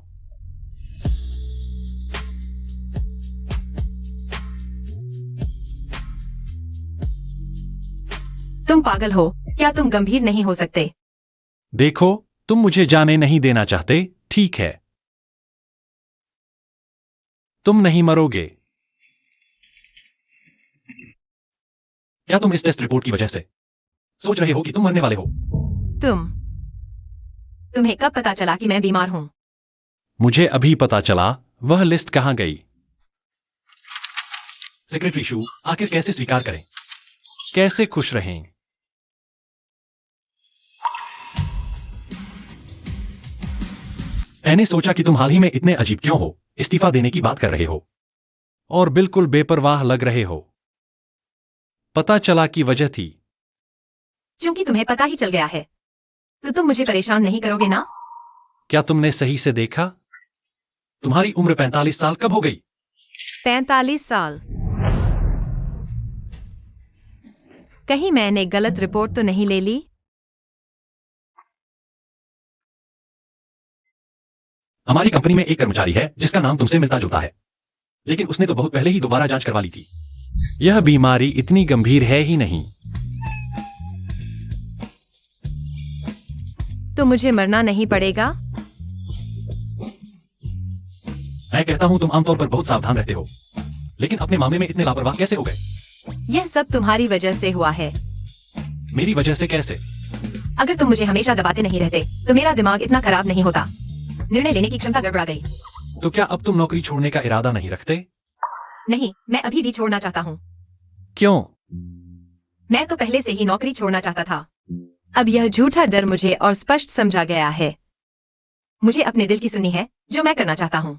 तुम पागल हो क्या? तुम गंभीर नहीं हो सकते। देखो, तुम मुझे जाने नहीं देना चाहते, ठीक है। तुम नहीं मरोगे। क्या तुम इस टेस्ट रिपोर्ट की वजह से सोच रहे हो कि तुम मरने वाले हो? तुम्हें कब पता चला कि मैं बीमार हूँ? मुझे अभी पता चला। वह लिस्ट कहां गई? सेक्रेटरी शू, आखिर कैसे स्वीकार करें? कैसे खुश रहें? मैंने सोचा कि तुम हाल ही में इतने अजीब क्यों हो, इस्तीफा देने की बात कर रहे हो और बिल्कुल बेपरवाह लग रहे हो। पता चला कि वजह थी। क्योंकि तुम्हें पता ही चल गया है तो तुम मुझे परेशान नहीं करोगे ना? क्या तुमने सही से देखा? तुम्हारी उम्र 45 साल कब हो गई? 45 साल? कहीं मैंने गलत रिपोर्ट तो नहीं ले ली? हमारी कंपनी में एक कर्मचारी है जिसका नाम तुमसे मिलता जुलता है, लेकिन उसने तो बहुत पहले ही दोबारा जांच करवा ली थी। यह बीमारी इतनी गंभीर है ही नहीं। तो मुझे मरना नहीं पड़ेगा? मैं कहता हूं तुम आमतौर पर बहुत सावधान रहते हो, लेकिन अपने मामले में इतने लापरवाह कैसे हो गए? यह सब तुम्हारी वजह से हुआ है। मेरी वजह से कैसे? अगर तुम मुझे हमेशा दबाते नहीं रहते तो मेरा दिमाग इतना खराब नहीं होता। निर्णय लेने की क्षमता गड़बड़ा गई। तो क्या अब तुम नौकरी छोड़ने का इरादा नहीं रखते? नहीं, मैं अभी भी छोड़ना चाहता हूँ। क्यों? मैं तो पहले से ही नौकरी छोड़ना चाहता था। अब यह झूठा डर मुझे और स्पष्ट समझा गया है। मुझे अपने दिल की सुननी है जो मैं करना चाहता हूँ।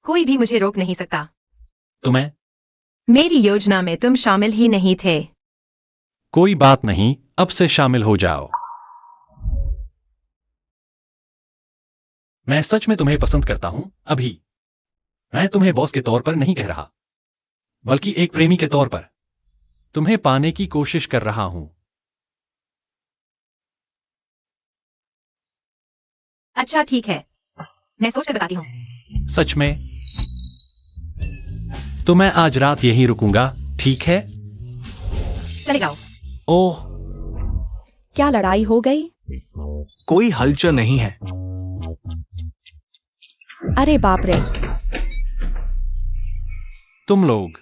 कोई भी मुझे रोक नहीं सकता। तुम्हें? मेरी योजना में तुम शामिल ही नहीं थे। कोई बात नहीं, अब से शामिल हो जाओ। मैं सच में तुम्हें पसंद करता हूं अभी। मैं तुम्हें बॉस के तौर पर नहीं कह रहा, बल्कि एक प्रेमी के तौर पर। तुम्हें पाने की कोशिश कर रहा हूं। अच्छा ठीक है, मैं सोच कर बताती हूँ। सच में? तो मैं आज रात यहीं रुकूंगा, ठीक है? चले जाओ। ओह, क्या लड़ाई हो गई? कोई हलचल नहीं है। अरे बाप रे। तुम लोग।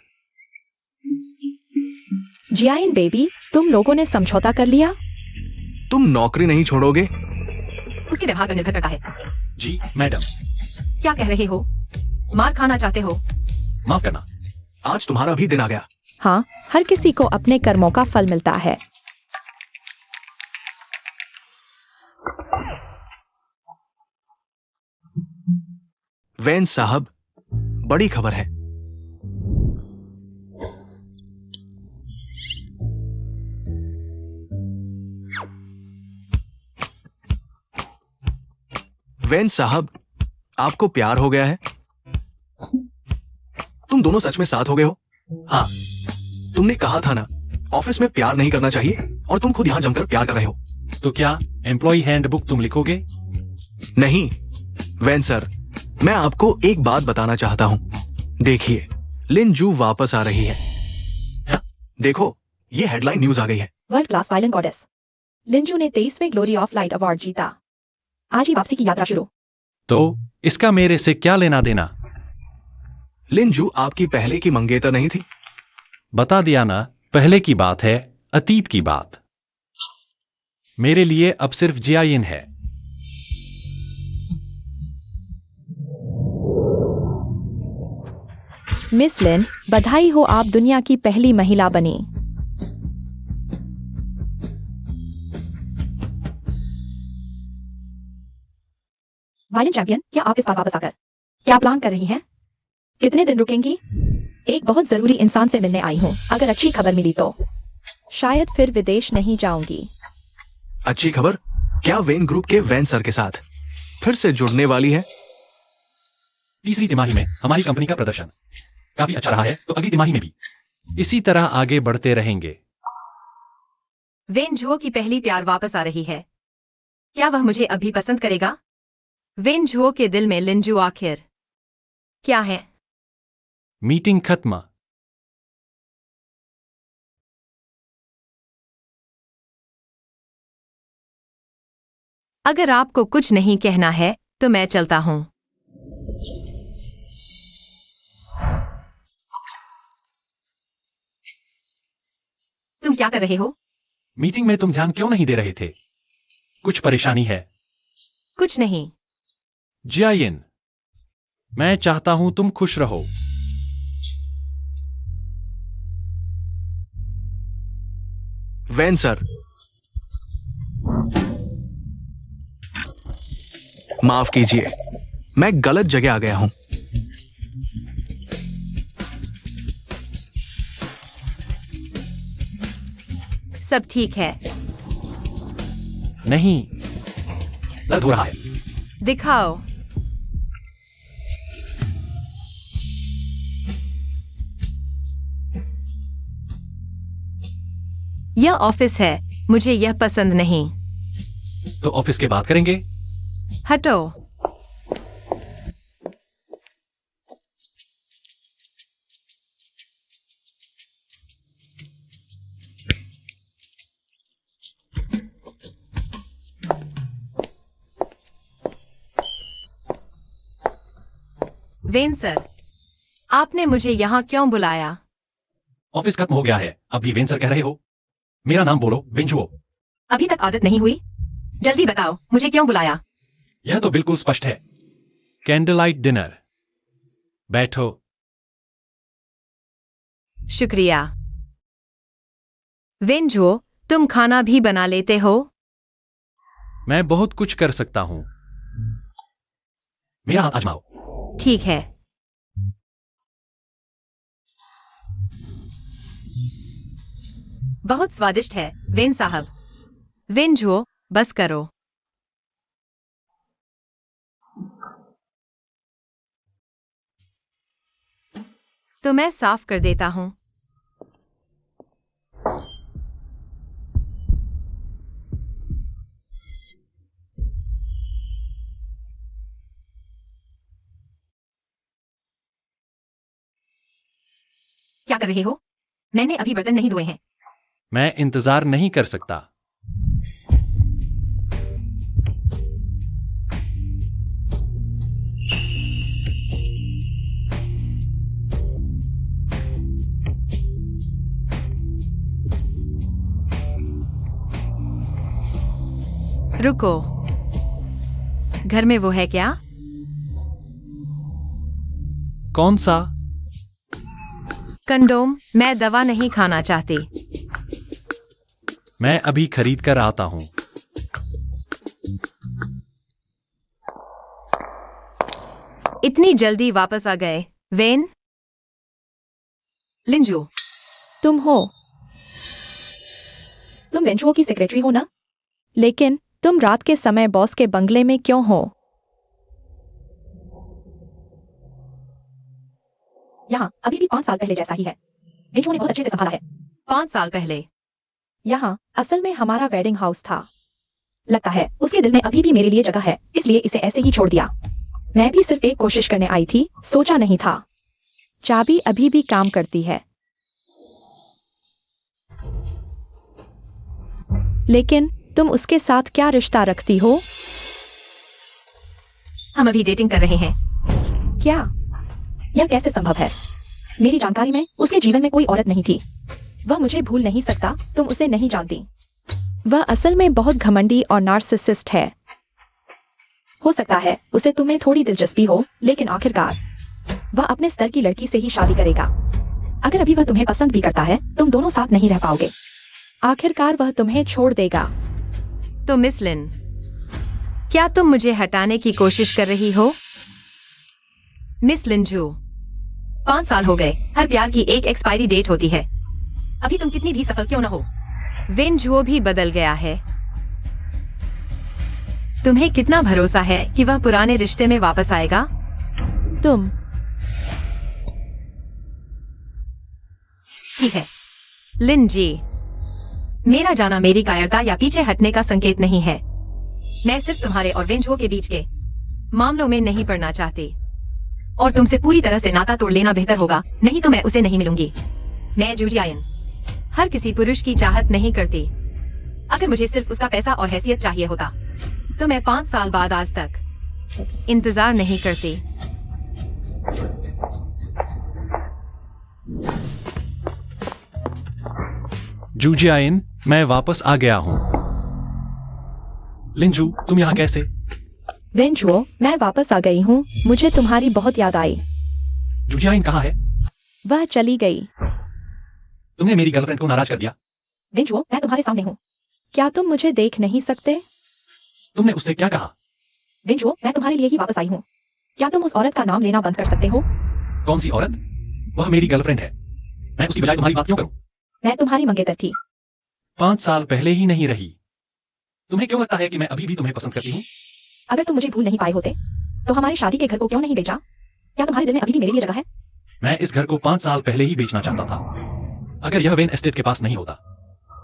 जियाइन बेबी, तुम लोगों ने समझौता कर लिया? तुम नौकरी नहीं छोड़ोगे? उसके व्यवहार पर निर्भर करता है। जी मैडम। क्या कह रहे हो? मार खाना चाहते हो? माफ करना। आज तुम्हारा भी दिन आ गया। हाँ, हर किसी को अपने कर्मों का फल मिलता है। वैन साहब, बड़ी खबर है। वैन साहब, आपको प्यार हो गया है। तुम दोनों सच में साथ हो गए हो? हाँ। तुमने कहा था ना, ऑफिस में प्यार नहीं करना चाहिए, और तुम खुद यहां जमकर प्यार कर रहे हो। तो क्या एम्प्लॉय हैंडबुक तुम लिखोगे? नहीं वैन सर, मैं आपको एक बात बताना चाहता हूं। देखिए, लिन जू वापस आ रही है। हाँ? देखो, ये हेडलाइन न्यूज आ गई है। वर्ल्ड क्लास वायलिन गॉडेस लिंजू ने 23वें ग्लोरी ऑफ लाइट अवार्ड जीता। आज ही वापसी की यात्रा शुरू। तो इसका मेरे से क्या लेना देना? लिन जू आपकी पहले की मंगेतर नहीं थी? बता दिया ना, पहले की बात है, अतीत की बात। मेरे लिए अब सिर्फ जियाइन है। मिस लिन, बधाई हो, आप दुनिया की पहली महिला बनी। वायलिन चैंपियन, क्या आप इस बार वापस आकर क्या प्लान कर रही हैं? कितने दिन रुकेंगी? एक बहुत जरूरी इंसान से मिलने आई हूँ। अगर अच्छी खबर मिली तो शायद फिर विदेश नहीं जाऊंगी। अच्छी खबर? क्या वेन ग्रुप के वैन सर के साथ फिर से जुड़ने वाली है? तीसरी तिमाही में हमारी कंपनी का प्रदर्शन काफी अच्छा रहा है, तो अगली तिमाही में भी इसी तरह आगे बढ़ते रहेंगे। वेन झो की पहली प्यार वापस आ रही है। क्या वह मुझे अभी पसंद करेगा? वेन झो के दिल में लिंजू आखिर क्या है? मीटिंग खत्म। अगर आपको कुछ नहीं कहना है तो मैं चलता हूं। तुम क्या कर रहे हो? मीटिंग में तुम ध्यान क्यों नहीं दे रहे थे? कुछ परेशानी है? कुछ नहीं। जियाइन, मैं चाहता हूं तुम खुश रहो। वैन सर, माफ कीजिए, मैं गलत जगह आ गया हूं। सब ठीक है। नहीं, दर्द हो रहा है। दिखाओ। यह ऑफिस है, मुझे यह पसंद नहीं। तो ऑफिस के बाद करेंगे। हटो। वेन सर, आपने मुझे यहाँ क्यों बुलाया? ऑफिस खत्म हो गया है, अब भी वेन सर कह रहे हो? मेरा नाम बोलो, वेंजुओ। अभी तक आदत नहीं हुई? जल्दी बताओ, मुझे क्यों बुलाया? यह तो बिल्कुल स्पष्ट है। Candle light dinner. बैठो। शुक्रिया। वेंजुओ, तुम खाना भी बना लेते हो? मैं बहुत कुछ कर सकता हूं। मेरा हाथ आजमाओ। ठीक है। बहुत स्वादिष्ट है, वेन साहब। वेंजुओ, बस करो। तो मैं साफ कर देता हूं। क्या कर रहे हो? मैंने अभी बर्तन नहीं धोए हैं। मैं इंतजार नहीं कर सकता। रुको, घर में वो है क्या? कौन सा? कंडोम। मैं दवा नहीं खाना चाहती। मैं अभी खरीद कर आता हूं। इतनी जल्दी वापस आ गए, वेन? लिंजू, तुम हो? तुम वेंजुओ की सेक्रेटरी हो ना? लेकिन तुम रात के समय बॉस के बंगले में क्यों हो? यहाँ अभी भी 5 साल पहले जैसा ही है। वेंजुओ ने बहुत अच्छे से संभाला है। 5 साल पहले? यहाँ असल में हमारा वेडिंग हाउस था। लगता है उसके दिल में अभी भी मेरे लिए जगह है, इसलिए इसे ऐसे ही छोड़ दिया। मैं भी सिर्फ एक कोशिश करने आई थी, सोचा नहीं था। चाबी अभी भी काम करती है। लेकिन तुम उसके साथ क्या रिश्ता रखती हो? हम अभी डेटिंग कर रहे हैं। क्या? यह कैसे संभव है? मेरी जानकारी में उसके जीवन में कोई औरत नहीं थी। वह मुझे भूल नहीं सकता, तुम उसे नहीं जानती। वह असल में बहुत घमंडी और नार्सिसिस्ट है। हो सकता है उसे तुम्हें थोड़ी दिलचस्पी हो, लेकिन आखिरकार वह अपने स्तर की लड़की से ही शादी करेगा। अगर अभी वह तुम्हें पसंद भी करता है, तुम दोनों साथ नहीं रह पाओगे। आखिरकार वह तुम्हें छोड़ देगा। तो मिस लिन, क्या तुम मुझे हटाने की कोशिश कर रही हो? मिस लिंजू, 5 साल हो गए। हर प्यार की एक एक्सपायरी डेट होती है। अभी तुम कितनी भी सफल क्यों न हो, वेंजुओ भी बदल गया है। तुम्हें कितना भरोसा है कि वह पुराने रिश्ते में वापस आएगा? तुम ठीक है लिन जी, मेरा जाना मेरी कायरता या पीछे हटने का संकेत नहीं है। मैं सिर्फ तुम्हारे और वेंजुओ के बीच के मामलों में नहीं पड़ना चाहती, और तुमसे पूरी तरह से नाता तोड़ लेना बेहतर होगा, नहीं तो मैं उसे नहीं मिलूंगी। मैं जूजियायन हर किसी पुरुष की चाहत नहीं करती। अगर मुझे सिर्फ उसका पैसा और हैसियत चाहिए होता, तो मैं 5 साल बाद आज तक इंतजार नहीं करती। जूजियाइन, मैं वापस आ गया हूं। लिंजू, तुम यहां कैसे? वेंजुओ, मैं वापस आ गई हूँ। मुझे तुम्हारी बहुत याद आई। जूजियाइन कहाँ है? वह चली गई। तुमने मेरी गर्लफ्रेंड को नाराज कर दिया। वेंजुओ, मैं तुम्हारे सामने हूँ। क्या तुम मुझे देख नहीं सकते? तुमने उससे क्या कहा? वेंजुओ, मैं तुम्हारे लिए ही वापस आई हूँ। क्या तुम उस औरत का नाम लेना बंद कर सकते हो? कौन सी औरत? वह मेरी गर्लफ्रेंड है। मैं उसकी बजाय तुम्हारी बात क्यों करूं? मैं तुम्हारी मंगेतर थी। 5 साल पहले ही नहीं रही। तुम्हें क्यों लगता है कि मैं अभी भी तुम्हें पसंद करती हूँ? अगर तुम मुझे भूल नहीं पाए होते, तो हमारी शादी के घर को क्यों नहीं बेचा? क्या तुम्हारे दिल में अभी भी मेरे लिए जगह है? मैं इस घर को 5 साल पहले ही बेचना चाहता था, अगर यह वेन एस्टेट के पास नहीं होता।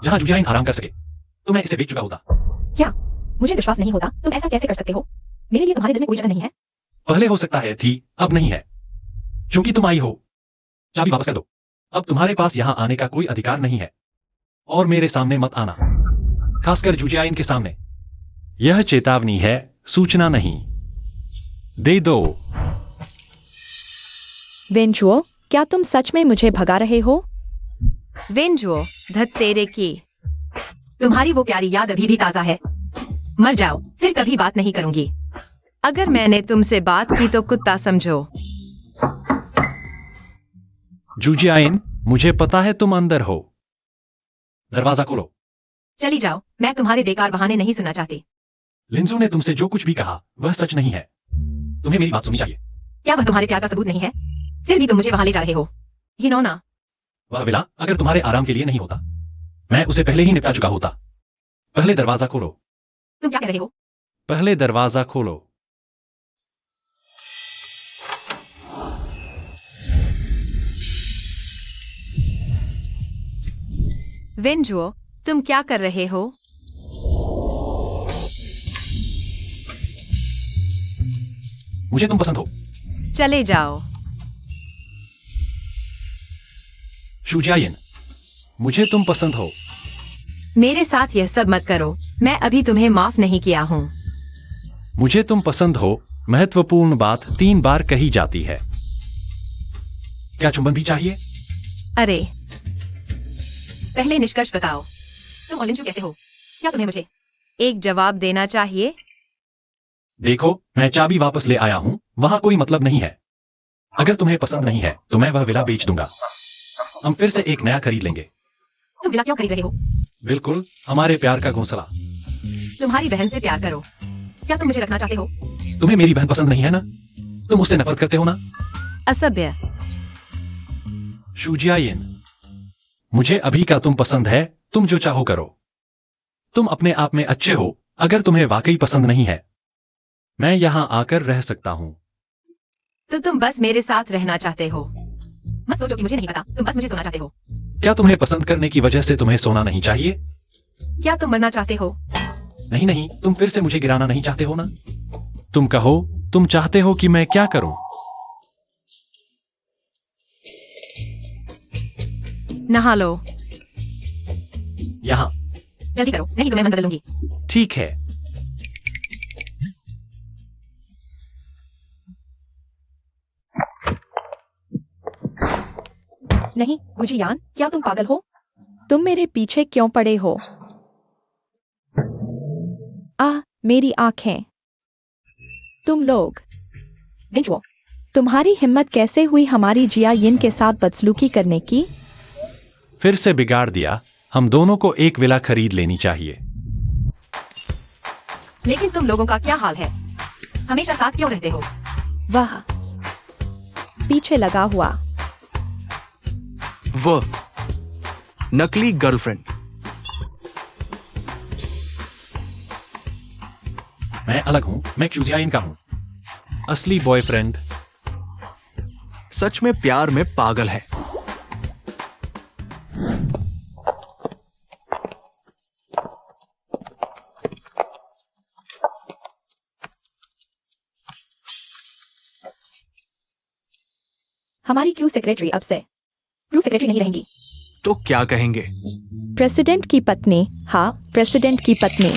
जहां जुजियाइन आराम कर सके, तो मैं इसे बेच चुका होता। क्या मुझे विश्वास नहीं होता? तुम ऐसा कैसे कर सकते हो? मेरे लिए तुम्हारे दिल में कोई जगह नहीं है। पहले हो सकता है थी, अब नहीं है, क्योंकि तुम आई हो। चाबी वापस कर दो। अब तुम्हारे पास यहां आने का कोई अधिकार नहीं है, और मेरे सामने मत आना, खासकर जुजियाइन के सामने। यह चेतावनी है, सूचना नहीं। दे दो। वेंजुओ, क्या तुम सच में मुझे भगा रहे हो? वेंजुओ, धत तेरे की, तुम्हारी वो प्यारी याद अभी भी ताजा है। मर जाओ, फिर कभी बात नहीं करूंगी। अगर मैंने तुमसे बात की तो कुत्ता समझो। जुजियाइन, मुझे पता है तुम अंदर हो। दरवाजा खोलो। चली जाओ, मैं तुम्हारे बेकार बहाने नहीं सुनना चाहती। लिंजू ने तुमसे जो कुछ भी कहा वह सच नहीं है। तुम्हें मेरी बात सुननी चाहिए। क्या वह तुम्हारे प्यार का सबूत नहीं है? फिर भी तुम मुझे वहां ले जा रहे हो। घिनौना। वह विला अगर तुम्हारे आराम के लिए नहीं होता, मैं उसे पहले ही निपटा चुका होता। पहले दरवाजा खोलो। तुम क्या कह रहे हो? पहले दरवाजा खोलो। वेंजुओ, तुम क्या कर रहे हो? मुझे तुम पसंद हो। चले जाओ। जुजियाइन, मुझे तुम पसंद हो। मेरे साथ यह सब मत करो, मैं अभी तुम्हें माफ नहीं किया हूँ। मुझे तुम पसंद हो, महत्वपूर्ण बात 3 बार कही जाती है। क्या चुंबन भी चाहिए? अरे, पहले निष्कर्ष बताओ, तुम और लिंजू कैसे हो? क्या तुम्हें मुझे एक जवाब देना चाहिए? देखो, मैं चाबी वापस ले आया हूं, वहां कोई मतलब नहीं है। अगर तुम्हें पसंद नहीं है तो मैं वह विला बेच दूंगा। हम फिर से एक नया खरीद लेंगे। तुम विला क्यों खरीद रहे हो? बिल्कुल, हमारे प्यार का घोंसला। तुम्हारी बहन से प्यार करो। क्या तुम मुझे रखना चाहते हो? तुम्हें मेरी बहन पसंद नहीं है ना? तुम उससे नफरत करते हो ना? असभ्य। जुजियाइन, मुझे अभी का तुम पसंद है, तुम जो चाहो करो। तुम अपने आप में अच्छे हो। अगर तुम्हें वाकई पसंद नहीं है, मैं यहां आकर रह सकता हूं। तो तुम बस मेरे साथ रहना चाहते हो। मत सोचो कि मुझे नहीं पता, तुम बस मुझे सोना चाहते हो। क्या तुम्हें पसंद करने की वजह से तुम्हें सोना नहीं चाहिए? क्या तुम मरना चाहते हो? नहीं नहीं, तुम फिर से मुझे गिराना नहीं चाहते हो ना? तुम कहो, तुम चाहते हो कि मैं क्या करूं? नहा लो। यहां। जल्दी करो, नहीं तो मैं मन बदलूंगी। ठीक है। नहीं, गुजियान, क्या तुम पागल हो? तुम मेरे पीछे क्यों पड़े हो? मेरी आंखें। तुम लोग। वेंजुओ, तुम्हारी हिम्मत कैसे हुई हमारी जियायिन के साथ बदसलूकी करने की? फिर से बिगाड़ दिया। हम दोनों को एक विला खरीद लेनी चाहिए। लेकिन तुम लोगों का क्या हाल है? हमेशा साथ क्यों रहते हो? वाह, पीछे लगा हुआ। वह नकली गर्लफ्रेंड। मैं अलग हूं, मैं जुजियाइन का हूं। असली बॉयफ्रेंड सच में प्यार में पागल है। हमारी क्यू सेक्रेटरी अब से क्यू सेक्रेटरी नहीं रहेंगी। तो क्या कहेंगे? प्रेसिडेंट की पत्नी। हाँ, प्रेसिडेंट की पत्नी।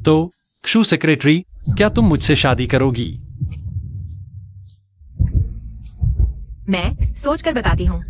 तो क्षु सेक्रेटरी, क्या तुम मुझसे शादी करोगी? मैं सोच कर बताती हूँ।